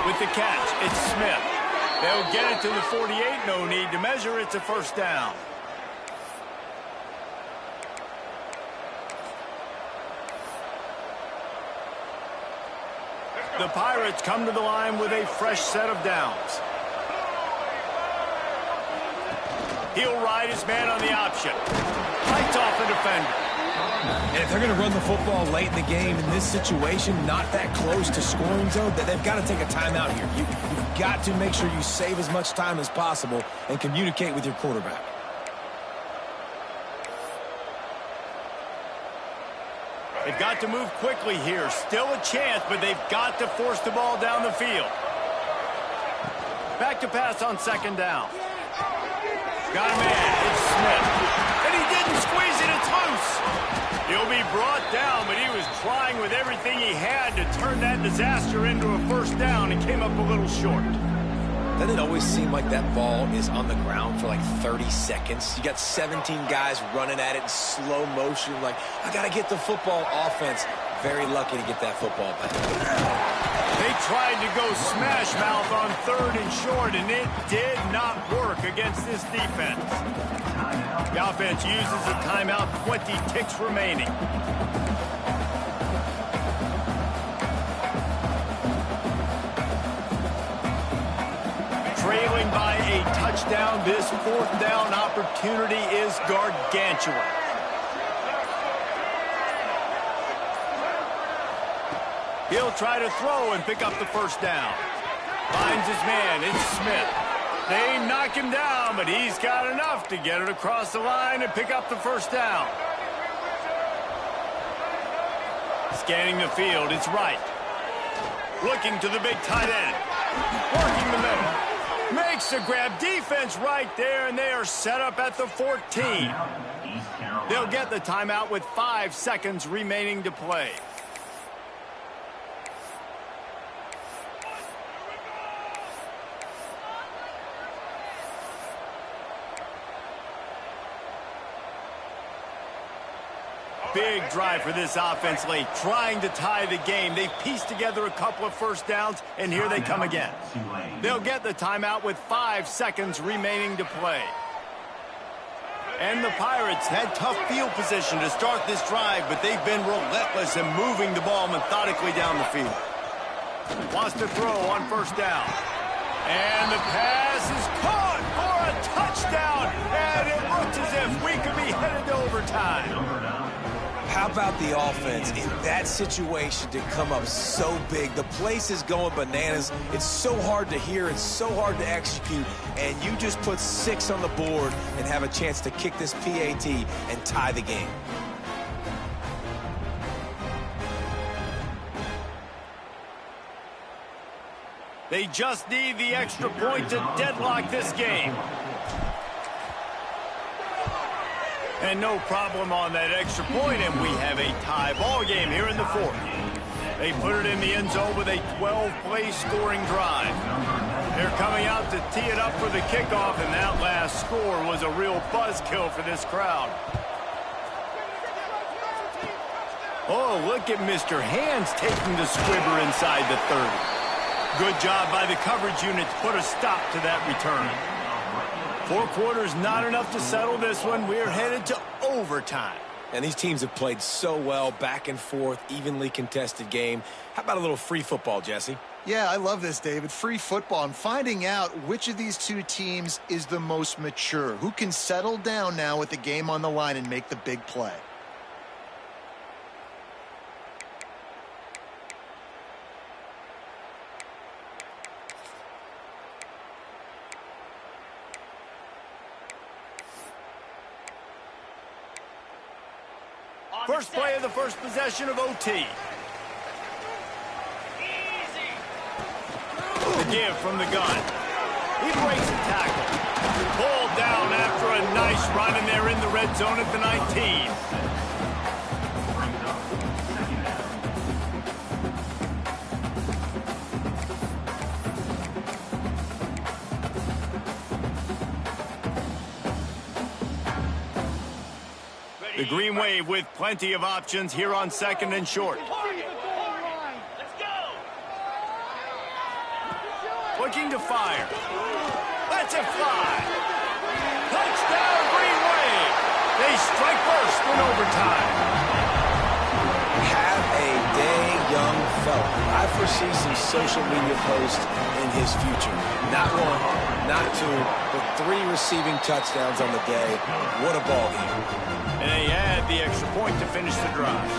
With the catch, it's Smith. They'll get it to the 48. No need to measure. It's a 1st down. The Pirates come to the line with a fresh set of downs. He'll ride his man on the option. Fights off the defender. And if they're going to run the football late in the game in this situation, not that close to scoring zone, they've got to take a timeout here. You've got to make sure you save as much time as possible and communicate with your quarterback. They've got to move quickly here. Still a chance, but they've got to force the ball down the field. Back to pass on 2nd down. Got a man. It's Smith. And he didn't squeeze it. It's loose. He'll be brought down, but he was trying with everything he had to turn that disaster into a 1st down and came up a little short. Doesn't it always seem like that ball is on the ground for like 30 seconds? You got 17 guys running at it in slow motion. Like, I got to get the football. Offense, very lucky to get that football back. They tried to go smash mouth on 3rd and short, and it did not work against this defense. The offense uses a timeout, 20 ticks remaining. Trailing by a touchdown, this 4th down opportunity is gargantuan. He'll try to throw and pick up the 1st down. Finds his man, it's Smith. They knock him down, but he's got enough to get it across the line and pick up the 1st down. Scanning the field, it's right. Looking to the big tight end. Working the middle. Makes the grab. Defense right there, and they are set up at the 14. They'll get the timeout with 5 seconds remaining to play. big drive for this offense late, trying to tie the game. They've pieced together a couple of first downs, and here they come again. They'll get the timeout with 5 seconds remaining to play. And the Pirates had tough field position to start this drive, but they've been relentless in moving the ball methodically down the field. Wants to throw on first down. And the pass is caught for a touchdown. And it looks as if we could be headed to overtime. How about the offense in that situation to come up so big? The place is going bananas. It's so hard to hear. It's so hard to execute. And you just put 6 on the board and have a chance to kick this PAT and tie the game. They just need the extra point to deadlock this game. And no problem on that extra point, and we have a tie ball game here in the 4th. They put it in the end zone with a 12-play scoring drive. They're coming out to tee it up for the kickoff, and that last score was a real buzzkill for this crowd. Oh, look at Mr. Hands taking the squibber inside the 30. Good job by the coverage unit to put a stop to that return. 4 quarters, not enough to settle this one. We're headed to overtime. And these teams have played so well, back and forth, evenly contested game. How about a little free football, Jesse? Yeah, I love this, David. Free football. I'm finding out which of these 2 teams is the most mature, who can settle down now with the game on the line and make the big play. First play of the first possession of OT. The give from the gun. He breaks the tackle. Pulled down after a nice run, and they're in the red zone at the 19. The Green Wave with plenty of options here on 2nd and short. Looking to fire. Lets it fly. Touchdown, Green Wave. They strike first in overtime. Have a day, young fella. I foresee some social media posts in his future. Not 1, not 2, but 3 receiving touchdowns on the day. What a ball game. And they add the extra point to finish the drive.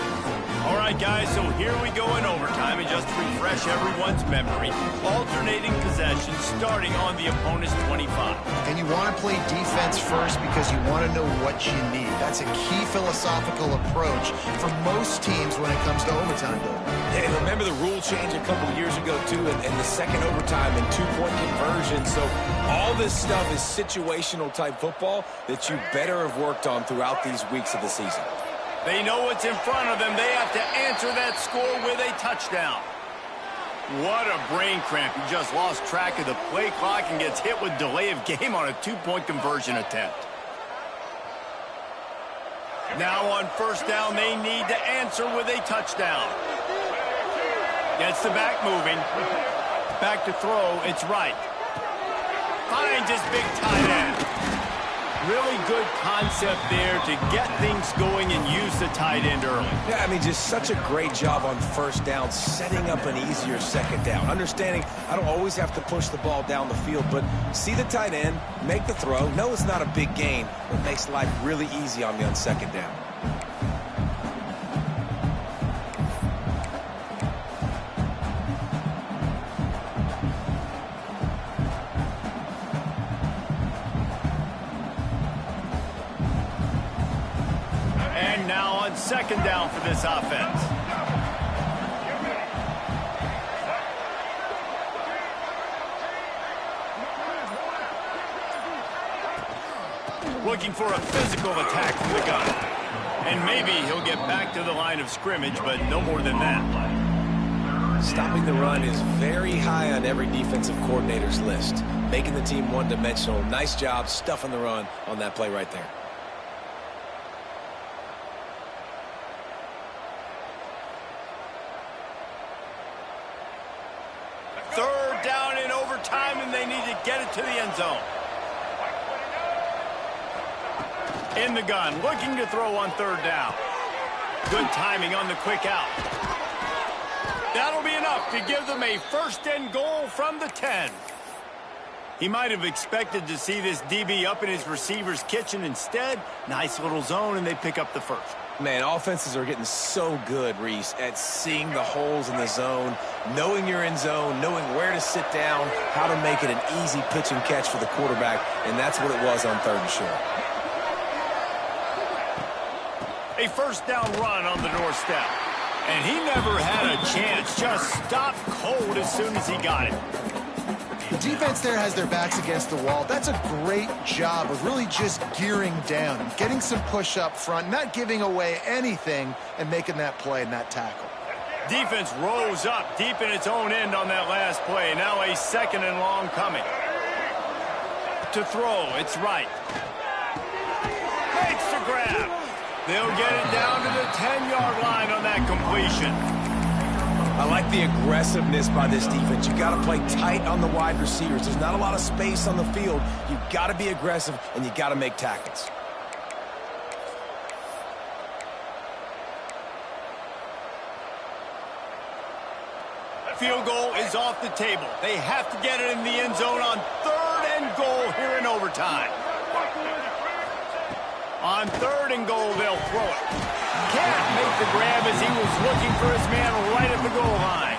All right, guys, so here we go in overtime. And just to refresh everyone's memory, alternating possessions starting on the opponent's 25. And you want to play defense first because you want to know what you need. That's a key philosophical approach for most teams when it comes to overtime, Bill. Yeah, and remember the rule change a couple years ago, too, and the second overtime and 2-point conversion. So all this stuff is situational type football that you better have worked on throughout these weeks of the season. They know what's in front of them. They have to answer that score with a touchdown. What a brain cramp. He just lost track of the play clock and gets hit with delay of game on a 2-point conversion attempt. Now on first down, they need to answer with a touchdown. Gets the back moving. Back to throw. It's right. Finds his big tight end. Really good concept there to get things going and use the tight end early. Yeah, I mean, just such a great job on first down, setting up an easier second down. Understanding I don't always have to push the ball down the field, but see the tight end, make the throw. No, it's not a big gain, but makes life really easy on me on second down. Second down for this offense. Looking for a physical attack from the gun. And maybe he'll get back to the line of scrimmage, but no more than that. Stopping the run is very high on every defensive coordinator's list. Making the team one-dimensional. Nice job stuffing the run on that play right there. In the gun, looking to throw on third down. Good timing on the quick out. That'll be enough to give them a first and goal from the 10. He might have expected to see this DB up in his receiver's kitchen. Instead, nice little zone, and they pick up the first. Man, offenses are getting so good, Reese, at seeing the holes in the zone, knowing you're in zone, knowing where to sit down, how to make it an easy pitch and catch for the quarterback, and that's what it was on third and short. A first down run on the doorstep. And he never had a chance, just stopped cold as soon as he got it. The defense there has their backs against the wall. That's a great job of really just gearing down, getting some push up front, not giving away anything, and making that play and that tackle. Defense rose up deep in its own end on that last play. Now a second and long coming. To throw, it's right. Makes the grab. They'll get it down to the 10-yard line on that completion. I like the aggressiveness by this defense. You got to play tight on the wide receivers. There's not a lot of space on the field. You got to be aggressive, and you got to make tackles. Field goal is off the table. They have to get it in the end zone on third and goal here in overtime. On third and goal, they'll throw it. Can't make the grab as he was looking for his man right at the goal line.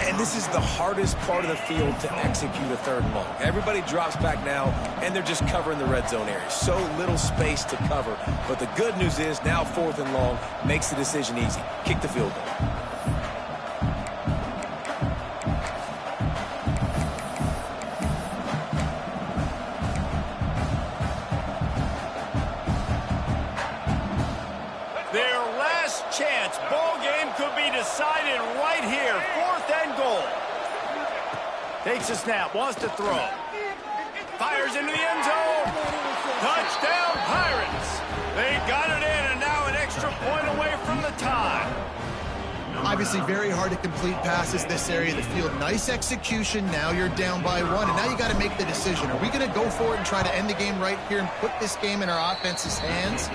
And this is the hardest part of the field to execute a third and long. Everybody drops back now, and they're just covering the red zone area. So little space to cover. But the good news is now fourth and long makes the decision easy. Kick the field goal. Decided right here, fourth and goal. Takes a snap, wants to throw. Fires into the end zone. Touchdown, Pirates. They got it in, and now an extra point away from the tie. Obviously very hard to complete passes this area of the field. Nice execution. Now you're down by one, and now you got to make the decision. Are we going to go for it and try to end the game right here and put this game in our offense's hands?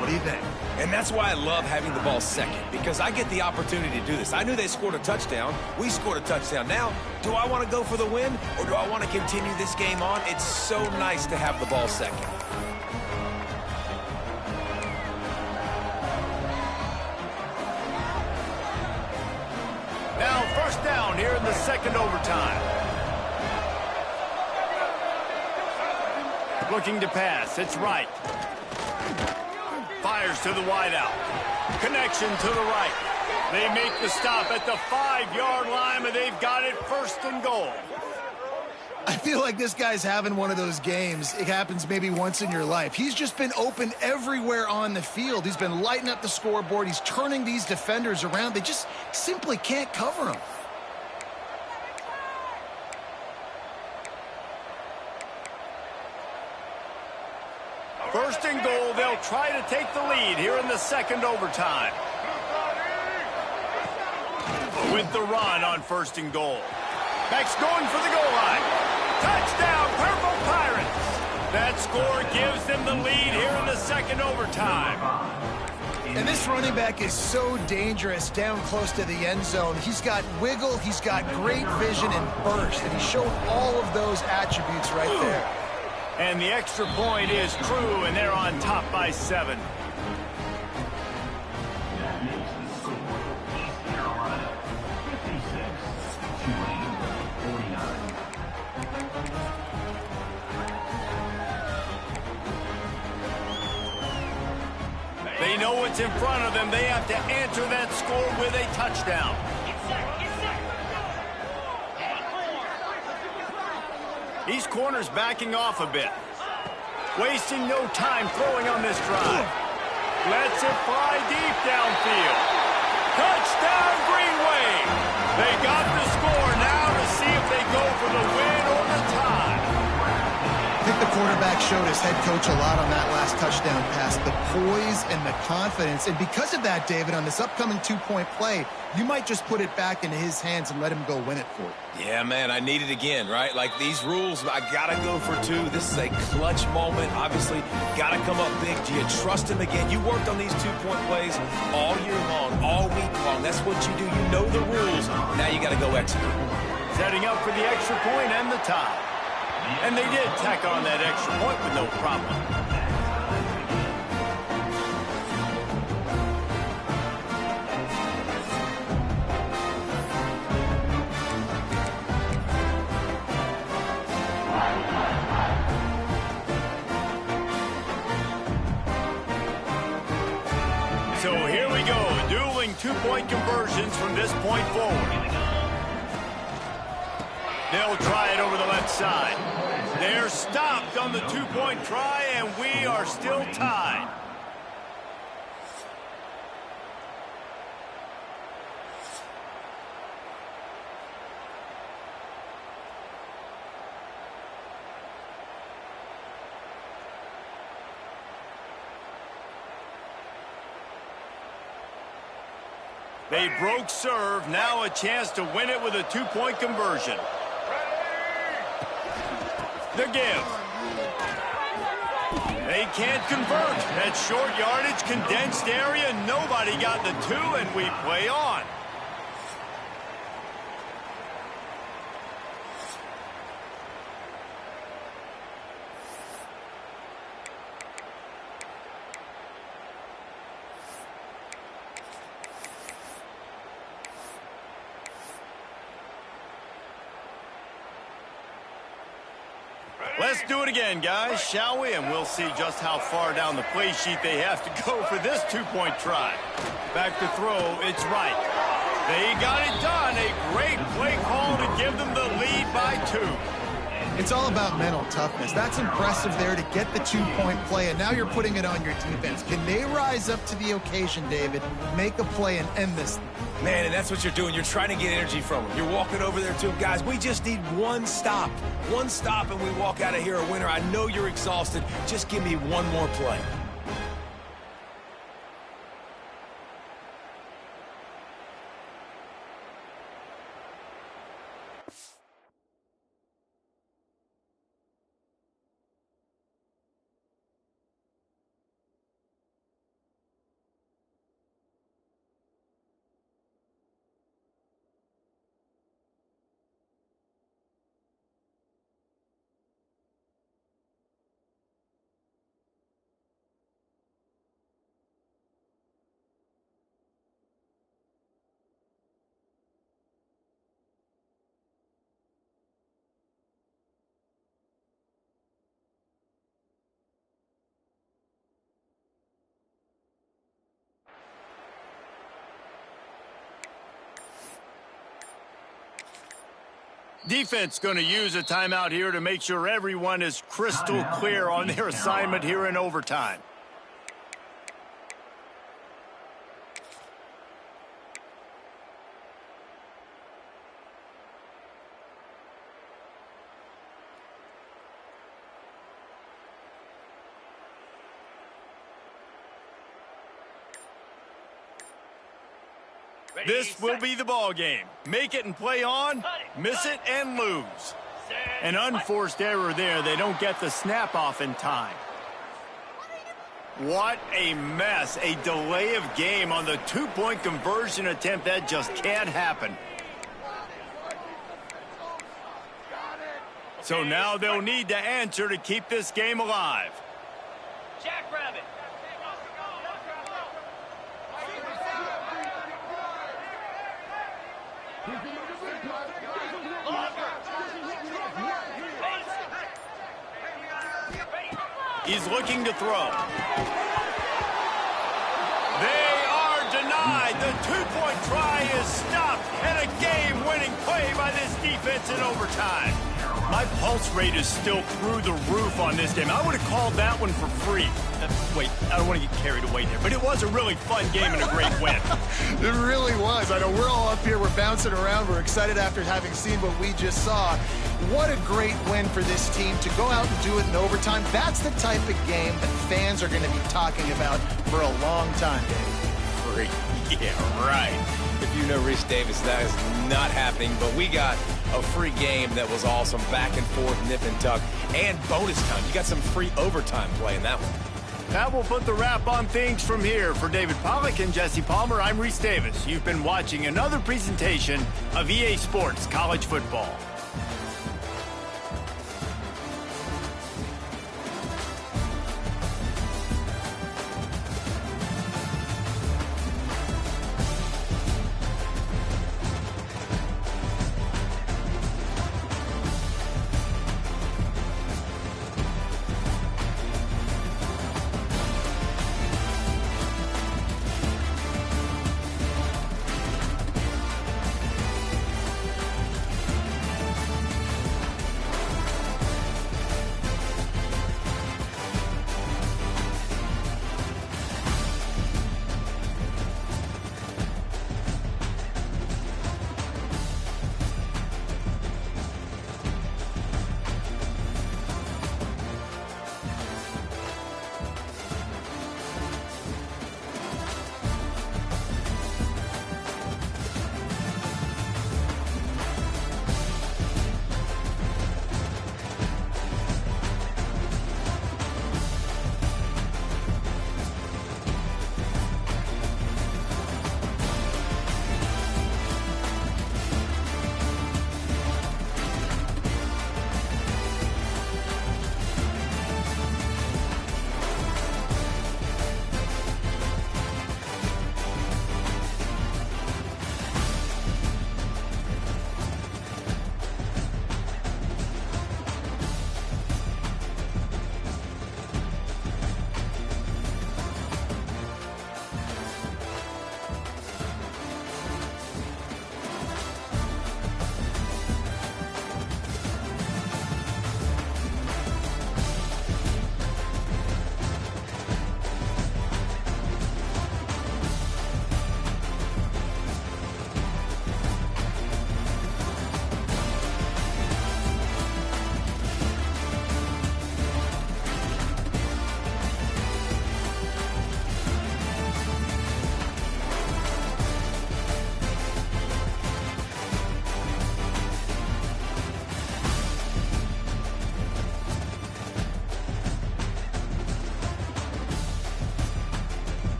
What do you think? And that's why I love having the ball second, because I get the opportunity to do this. I knew they scored a touchdown. We scored a touchdown. Now, do I want to go for the win, or do I want to continue this game on? It's so nice to have the ball second. Now first down here in the second overtime. Looking to pass. It's right. Fires to the wideout. Connection to the right. They make the stop at the 5-yard line, and they've got it first and goal. I feel like this guy's having one of those games. It happens maybe once in your life. He's just been open everywhere on the field. He's been lighting up the scoreboard. He's turning these defenders around. They just simply can't cover him. First and goal, they'll try to take the lead here in the second overtime. With the run on first and goal. Max going for the goal line. Touchdown, Purple Pirates. That score gives them the lead here in the second overtime. And this running back is so dangerous down close to the end zone. He's got wiggle, he's got great vision and burst, and he showed all of those attributes right there. And the extra point is true, and they're on top by 7. That makes the score East Carolina 56, Tulane 49. They know what's in front of them. They have to answer that score with a touchdown. These corners backing off a bit. Wasting no time throwing on this drive. Lets it fly deep downfield. Touchdown, Green Wave. They got the score now to see if they go for the win or the tie. I think the quarterback showed his head coach a lot on that last touchdown pass, the poise and the confidence. And because of that, David, on this upcoming two-point play, you might just put it back into his hands and let him go win it for you. Yeah, man, I need it again, right? Like these rules, I got to go for two. This is a clutch moment. Obviously, got to come up big. Do you trust him again? You worked on these two-point plays all year long, all week long. That's what you do. You know the rules. Now you got to go execute. Setting up for the extra point and the tie. And they did tack on that extra point with no problem. So here we go, dueling two-point conversions from this point forward. They'll try it over the left side. They're stopped on the two-point try, and we are still tied. They broke serve, now a chance to win it with a two-point conversion. The give. They can't convert. That short yardage, condensed area, nobody got the two, and we play on. Let's do it again, guys, shall we? And we'll see just how far down the play sheet they have to go for this two-point try. Back to throw, it's right. They got it done. A great play call to give them the lead by 2. It's all about mental toughness. That's impressive there to get the two-point play, and now you're putting it on your defense. Can they rise up to the occasion, David, make a play and end this? Man, and that's what you're doing. You're trying to get energy from them. You're walking over there to them. Guys, we just need one stop. One stop, and we walk out of here a winner. I know you're exhausted. Just give me one more play. Defense going to use a timeout here to make sure everyone is crystal clear on their assignment here in overtime. This will be the ball game. Make it and play on, miss it and lose. An unforced error there. They don't get the snap off in time. What a mess. A delay of game on the two-point conversion attempt. That just can't happen. So now they'll need to answer to keep this game alive. Jackrabbit. He's looking to throw. They are denied. The two-point try is stopped, and a game-winning play by this defense in overtime. My pulse rate is still through the roof on this game. I would have called that one for free. Wait, I don't want to get carried away there, but it was a really fun game and a great win. It really was. I know we're all up here, we're bouncing around, we're excited after having seen what we just saw. What a great win for this team to go out and do it in overtime. That's the type of game that fans are going to be talking about for a long time, Dave. Free. Yeah, right. If you know Rich Davis, that is not happening, but we got a free game that was awesome. Back and forth, nip and tuck, and bonus time. You got some free overtime play in that one. That will put the wrap on things from here. For David Pollack and Jesse Palmer, I'm Reese Davis. You've been watching another presentation of EA Sports College Football.